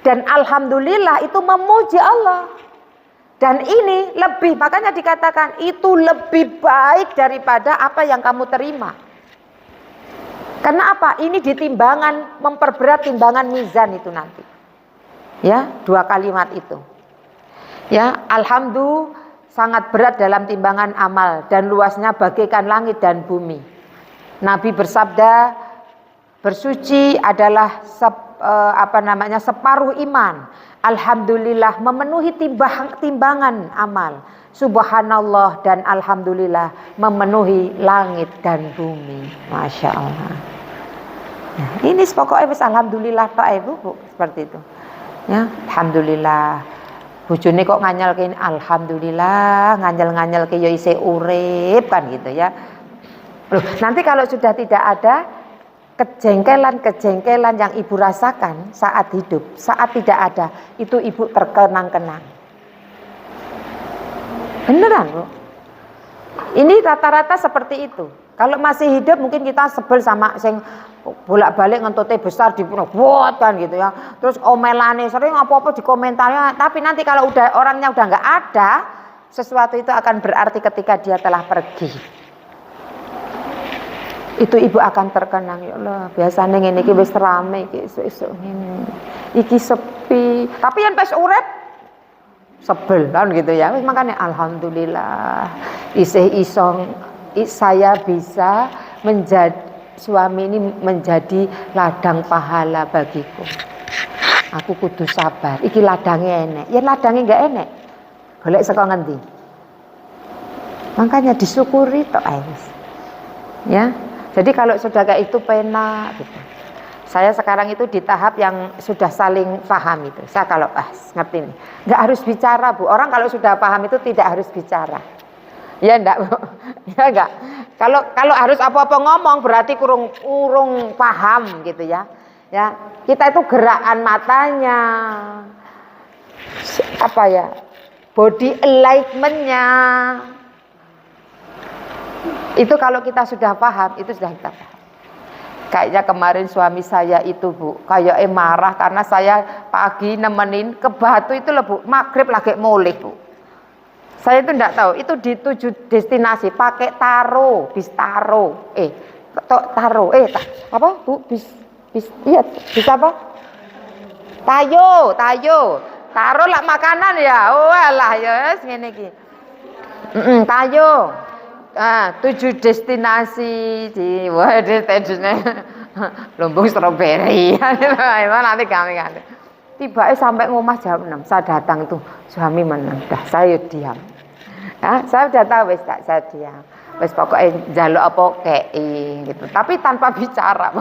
Dan alhamdulillah itu memuji Allah. Dan ini lebih, makanya dikatakan itu lebih baik daripada apa yang kamu terima. Karena apa? Ini ditimbangan, memperberat timbangan mizan itu nanti. Ya, 2 kalimat itu. Ya, alhamdulillah sangat berat dalam timbangan amal dan luasnya bagaikan langit dan bumi. Nabi bersabda, bersuci adalah separuh iman. Alhamdulillah memenuhi timbangan amal. Subhanallah dan alhamdulillah memenuhi langit dan bumi. Masya Allah. Nah, ini pokoknya wis alhamdulillah tok Bu, seperti itu. Ya, alhamdulillah. Bojone kok nganyelke alhamdulillah, nganyel-nganyelke ya isih urip kan gitu ya. Loh, nanti kalau sudah tidak ada kejengkelan yang ibu rasakan saat hidup, saat tidak ada, itu ibu terkenang-kenang. Beneran Bu. Ini rata-rata seperti itu. Kalau masih hidup mungkin kita sebel sama sing bolak-balik ngentute besar dibuat kan gitu ya. Terus omelane sering apa-apa dikomentari. Tapi nanti kalau orangnya udah nggak ada, sesuatu itu akan berarti ketika dia telah pergi. Itu ibu akan terkenang, ya Allah. Biasanya ngene iki wis rame iki esuk-esuk ngene. Iki sepi. Tapi yang pas urip sebel kan gitu ya. Makanya alhamdulillah saya bisa menjadi suami ini menjadi ladang pahala bagiku. Aku kudu sabar. Iki ladangnya enek. Ya ladangnya enggak enek. Golek saka ngendi? Makanya disyukuri tok ae. Ya. Jadi kalau sudah kayak itu penak gitu. Saya sekarang itu di tahap yang sudah saling paham itu. Saya kalau ngerti nih. Enggak harus bicara Bu. Orang kalau sudah paham itu tidak harus bicara. Ya enggak Bu. Ya enggak. Kalau harus apa-apa ngomong berarti kurung paham gitu ya. Ya, kita itu gerakan matanya, body alignment-nya. Itu kalau kita sudah paham, itu sudah kita paham. Kayaknya kemarin suami saya itu Bu, kayak marah karena saya pagi nemenin ke Batu itu loh Bu, maghrib lagi mulih Bu. Saya itu enggak tahu, itu di 7 destinasi pakai taro, bis taro. Apa Bu? Bis apa? Tayo. Taro lah makanan ya. Oh alah ya wis ngene iki. Tayo. 7 destinasi di Lumbung Strawberry. Nanti kami kan. Tiba sampai ngomah jam 6, saya datang tuh suami menang, saya diam. Ya, saya udah tahu wis tak saya diam. Wis pokoknya njaluk apa kei gitu. Tapi tanpa bicara.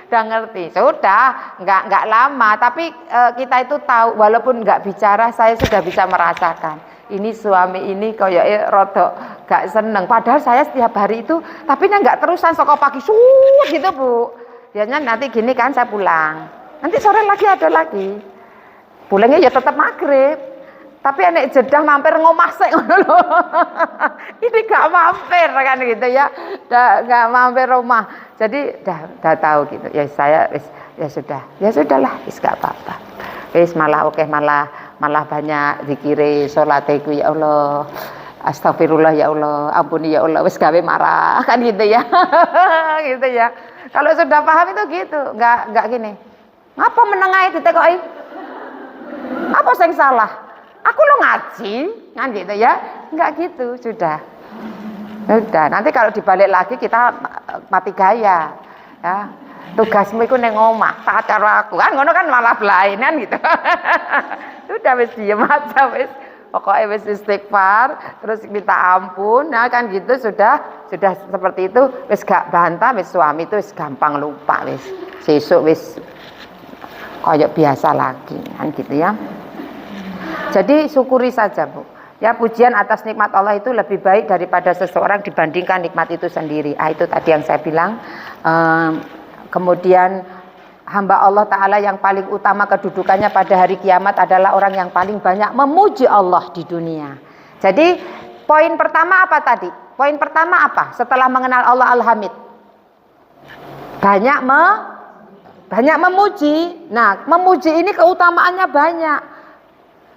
Udah ngerti. Sudah, enggak lama, tapi kita itu tahu walaupun enggak bicara saya sudah bisa merasakan. Ini suami ini koyoke rada gak seneng. Padahal saya setiap hari itu tapi enggak terusan saka pagi gitu Bu. Biasanya nanti gini kan saya pulang. Nanti sore lagi ada lagi. Pulangnya ya tetap maghrib. Tapi enek jedah mampir ngomah sik ngono lho. Ini gak mampir kan gitu ya. Gak mampir rumah. Jadi dah tahu gitu. Ya saya ya sudahlah, wis gak apa-apa. Wis malah malah banyak zikire, salatiku ya Allah. Astagfirullah ya Allah, ampuni ya Allah, wis gawe marah kan gitu ya. Gitu ya. Kalau sudah paham itu gitu, enggak gini. Ngapa menengahi ditekoki? Apa sing salah? Aku lo ngaji, kan gitu ya. Enggak gitu, sudah. Udah, nanti kalau dibalik lagi kita mati gaya. Ya. Tugasmu iku ning omah, tak karo aku. Kan ngono kan malah belainan gitu. Sudah wis diem aja wis. Pokoknya wis istighfar, terus minta ampun, nah kan gitu sudah seperti itu, wis gak bantah, wis suami itu wis gampang lupa wis. Sesuk wis kayak biasa lagi, kan gitu ya. Jadi syukuri saja Bu. Ya pujian atas nikmat Allah itu lebih baik daripada seseorang dibandingkan nikmat itu sendiri. Itu tadi yang saya bilang. Kemudian hamba Allah Ta'ala yang paling utama kedudukannya pada hari kiamat adalah orang yang paling banyak memuji Allah di dunia. Jadi poin pertama apa tadi? Poin pertama apa? Setelah mengenal Allah Al-Hamid, banyak memuji. Nah, memuji ini keutamaannya banyak.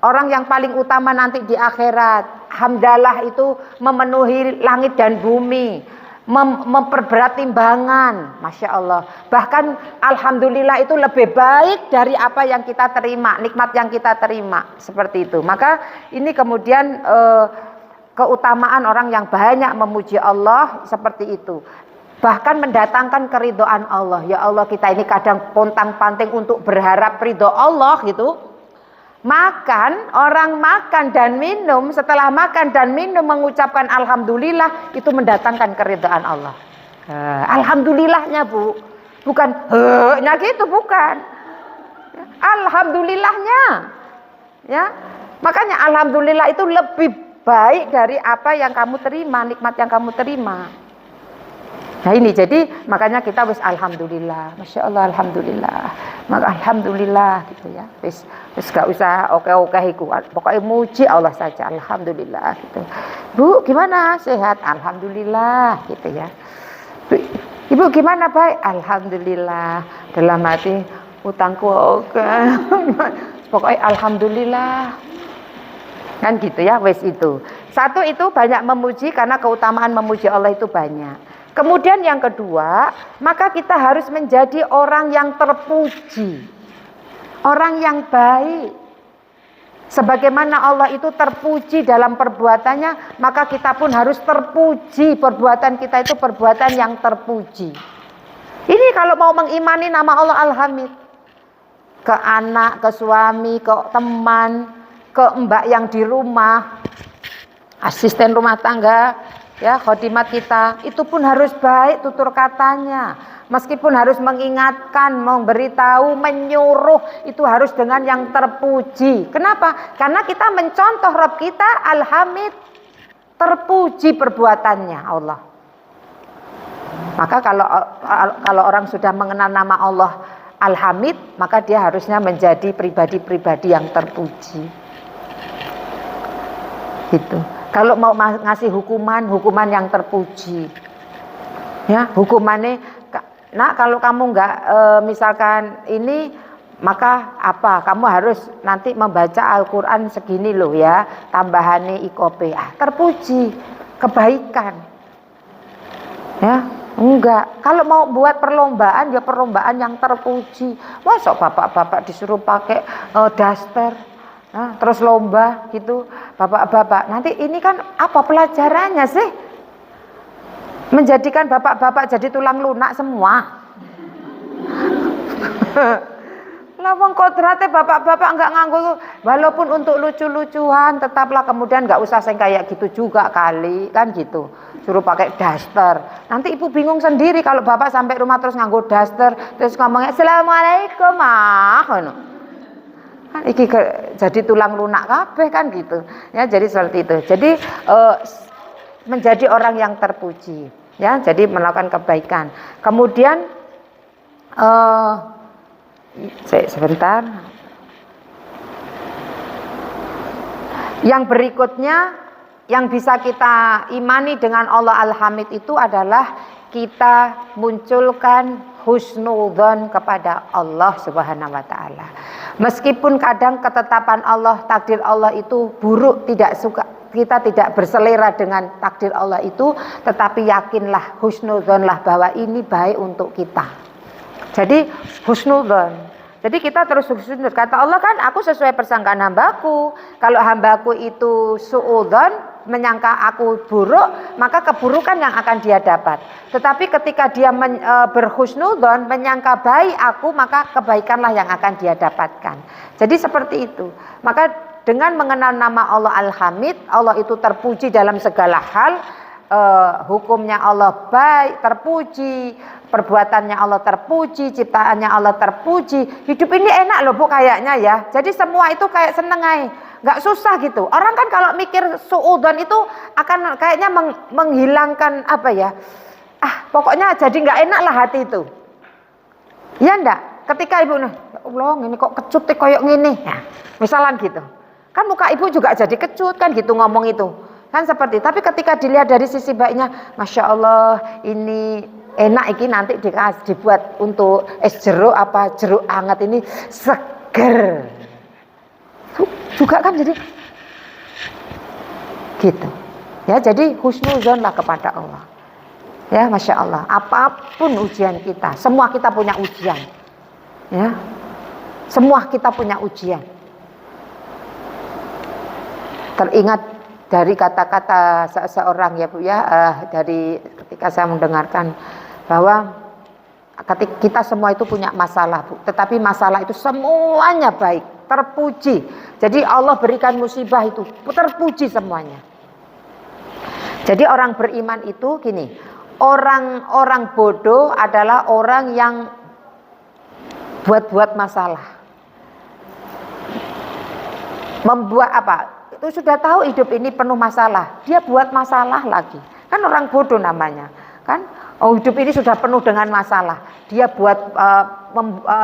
Orang yang paling utama nanti di akhirat, hamdalah itu memenuhi langit dan bumi. memperberat timbangan, Masya Allah. Bahkan alhamdulillah itu lebih baik dari apa yang kita terima, nikmat yang kita terima, seperti itu. Maka ini kemudian keutamaan orang yang banyak memuji Allah seperti itu. Bahkan mendatangkan keridhaan Allah. Ya Allah, kita ini kadang pontang-panting untuk berharap ridho Allah gitu. Orang makan dan minum, setelah makan dan minum mengucapkan alhamdulillah, itu mendatangkan keridhaan Allah. Alhamdulillahnya Bu, bukan nya gitu, bukan. Alhamdulillahnya, ya. Makanya alhamdulillah itu lebih baik dari apa yang kamu terima, nikmat yang kamu terima. Nah ini, jadi makanya kita wis alhamdulillah, Masya Allah, alhamdulillah, maka alhamdulillah gitu ya, wis gak usah oke iku, pokoknya muji Allah saja, alhamdulillah gitu. Bu gimana, sehat? Alhamdulillah gitu ya. Ibu gimana, baik? Alhamdulillah. Dalam hati, utangku oke. Pokoknya alhamdulillah. Kan gitu ya, wis itu. Satu itu banyak memuji, karena keutamaan memuji Allah itu banyak. Kemudian yang kedua, maka kita harus menjadi orang yang terpuji, orang yang baik. Sebagaimana Allah itu terpuji dalam perbuatannya, maka kita pun harus terpuji. Perbuatan kita itu perbuatan yang terpuji. Ini kalau mau mengimani nama Allah Al-Hamid, ke anak, ke suami, ke teman, ke mbak yang di rumah, asisten rumah tangga, ya, khodimat kita, itu pun harus baik tutur katanya. Meskipun harus mengingatkan, memberitahu, menyuruh, itu harus dengan yang terpuji. Kenapa? Karena kita mencontoh Rabb kita Al-Hamid, terpuji perbuatannya Allah. Maka kalau orang sudah mengenal nama Allah Al-Hamid, maka dia harusnya menjadi pribadi-pribadi yang terpuji. Gitu. Kalau mau ngasih hukuman yang terpuji, ya, hukumannya, nak kalau kamu nggak misalkan ini, maka apa? Kamu harus nanti membaca Al-Quran segini loh ya, tambahannya IKP, terpuji, kebaikan, ya. Enggak, kalau mau buat perlombaan, ya perlombaan yang terpuji. Masa bapak-bapak disuruh pakai daster, nah, terus lomba gitu, bapak-bapak. Nanti ini kan apa pelajarannya sih? Menjadikan bapak-bapak jadi tulang lunak semua. Lawang kodratnya bapak-bapak nggak nganggo, walaupun untuk lucu-lucuan, tetaplah kemudian nggak usah sing kayak gitu juga kali, kan gitu. Suruh pakai daster. Nanti ibu bingung sendiri kalau bapak sampai rumah terus nganggo daster, terus ngomongnya assalamualaikum mah. Iki jadi tulang lunak kabeh kan gitu ya. Jadi seperti itu. Jadi menjadi orang yang terpuji ya, jadi melakukan kebaikan. Kemudian sebentar, yang berikutnya yang bisa kita imani dengan Allah Al-Hamid itu adalah kita munculkan husnudzon kepada Allah Subhanahu wa taala. Meskipun kadang ketetapan Allah, takdir Allah itu buruk, tidak suka, kita tidak berselera dengan takdir Allah itu, tetapi yakinlah, husnudzonlah bahwa ini baik untuk kita. Jadi husnudzon. Jadi kita terus husnudzon. Kata Allah kan, aku sesuai persangkaan hambaku. Kalau hambaku itu suudzon, menyangka aku buruk, maka keburukan yang akan dia dapat. Tetapi ketika dia berhusnudzon, menyangka baik aku, maka kebaikanlah yang akan dia dapatkan. Jadi seperti itu. Maka dengan mengenal nama Allah Al-Hamid, Allah itu terpuji dalam segala hal. Hukumnya Allah baik, terpuji, perbuatannya Allah terpuji, ciptaannya Allah terpuji. Hidup ini enak loh Bu kayaknya ya. Jadi semua itu kayak seneng aja, nggak susah gitu. Orang kan kalau mikir suudzon itu akan kayaknya menghilangkan apa ya, pokoknya jadi nggak enak lah hati itu. Ya enggak? Ketika ibu ya Allah ini kok kecut koyok gini, ya, misalan gitu. Kan muka ibu juga jadi kecut kan gitu ngomong itu. Kan seperti, tapi ketika dilihat dari sisi baiknya, Masya Allah ini enak, ini nanti dibuat untuk es jeruk apa jeruk hangat ini seger juga kan, jadi gitu ya. Jadi husnudzonlah kepada Allah Ya, Masya Allah, apapun ujian kita, semua kita punya ujian. Ya, semua kita punya ujian. Teringat dari kata-kata seseorang ya Bu ya, dari ketika saya mendengarkan bahwa ketika kita semua itu punya masalah Bu, tetapi masalah itu semuanya baik, terpuji. Jadi Allah berikan musibah itu terpuji semuanya. Jadi orang beriman itu gini, orang bodoh adalah orang yang buat-buat masalah. Membuat apa? Itu sudah tahu hidup ini penuh masalah, dia buat masalah lagi. Kan orang bodoh namanya. Kan hidup ini sudah penuh dengan masalah, dia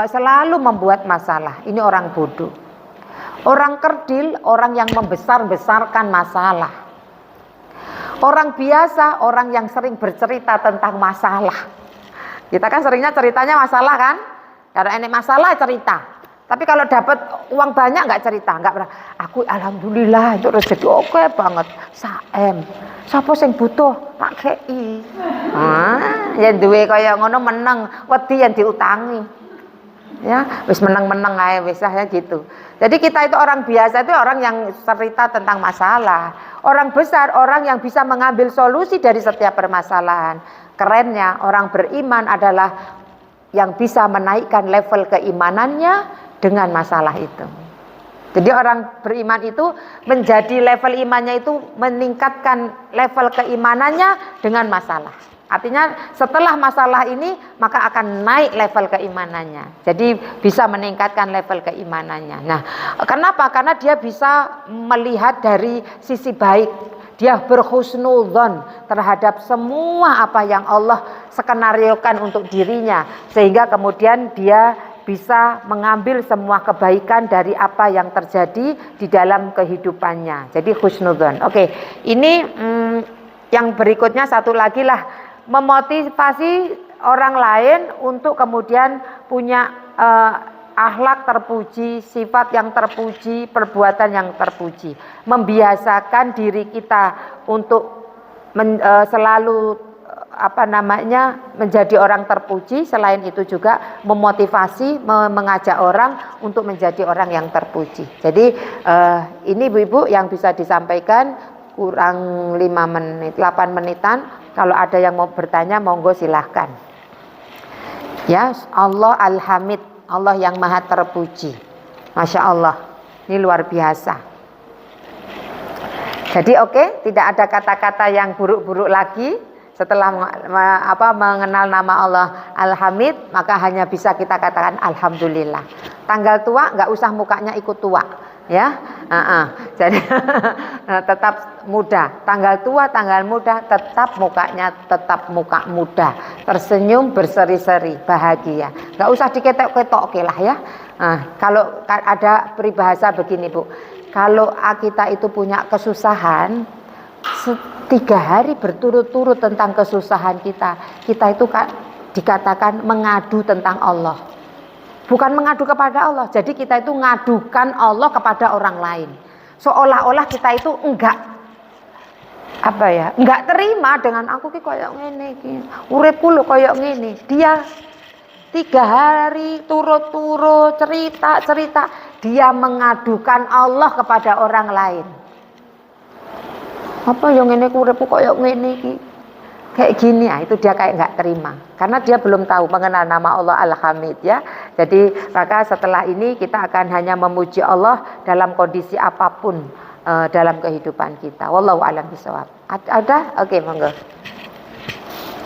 selalu membuat masalah. Ini orang bodoh. Orang kerdil, orang yang membesar-besarkan masalah. Orang biasa, orang yang sering bercerita tentang masalah. Kita kan seringnya ceritanya masalah kan? Karena ini masalah cerita. Tapi kalau dapat uang banyak nggak cerita, nggak pernah. Aku alhamdulillah itu rezeki oke banget. Saem. Sapa sing butuh tak kei. Ya duwe kaya ngono meneng, wedi yang diutangi. Ya, wis meneng-meneng ae wis ya gitu. Jadi kita itu orang biasa itu orang yang cerita tentang masalah. Orang besar orang yang bisa mengambil solusi dari setiap permasalahan. Kerennya orang beriman adalah yang bisa menaikkan level keimanannya dengan masalah itu. Jadi orang beriman itu menjadi level imannya itu meningkatkan level keimanannya dengan masalah. Artinya setelah masalah ini maka akan naik level keimanannya. Jadi bisa meningkatkan level keimanannya. Nah, kenapa? Karena dia bisa melihat dari sisi baik. Dia berhusnudzon terhadap semua apa yang Allah skenariokan untuk dirinya, sehingga kemudian dia bisa mengambil semua kebaikan dari apa yang terjadi di dalam kehidupannya. Jadi husnudzon. Oke, ini yang berikutnya satu lagi lah, memotivasi orang lain untuk kemudian punya akhlak terpuji, sifat yang terpuji, perbuatan yang terpuji. Membiasakan diri kita untuk selalu menjadi orang terpuji. Selain itu juga memotivasi, mengajak orang untuk menjadi orang yang terpuji. Jadi ini ibu-ibu yang bisa disampaikan, kurang 5 menit, 8 menitan. Kalau ada yang mau bertanya monggo silahkan. Ya, Allah Al-Hamid, Allah yang maha terpuji. Masya Allah, ini luar biasa. Jadi tidak ada kata-kata yang buruk-buruk lagi. Setelah mengenal nama Allah Al-Hamid, maka hanya bisa kita katakan Alhamdulillah. Tanggal tua nggak usah mukanya ikut tua, ya. Jadi tetap muda. Tanggal tua, tanggal muda, tetap mukanya tetap muka muda. Tersenyum, berseri-seri, bahagia. Nggak usah diketok-ketok, oke lah ya. Kalau ada peribahasa begini Bu, kalau kita itu punya kesusahan, 3 hari berturut-turut tentang kesusahan kita itu dikatakan mengadu tentang Allah, bukan mengadu kepada Allah. Jadi kita itu ngadukan Allah kepada orang lain, seolah-olah kita itu enggak terima dengan aku ki koyo ngene iki, uripku lho koyo ngene. Dia 3 hari turut-turut cerita, dia mengadukan Allah kepada orang lain. Apa yang ini uripku koyo ngene iki, kayak gini, itu dia kayak nggak terima karena dia belum tahu mengenal nama Allah Al-Hamid ya. Jadi maka setelah ini kita akan hanya memuji Allah dalam kondisi apapun dalam kehidupan kita. Wallahu a'lam bishawab. Ada? Oke, monggo.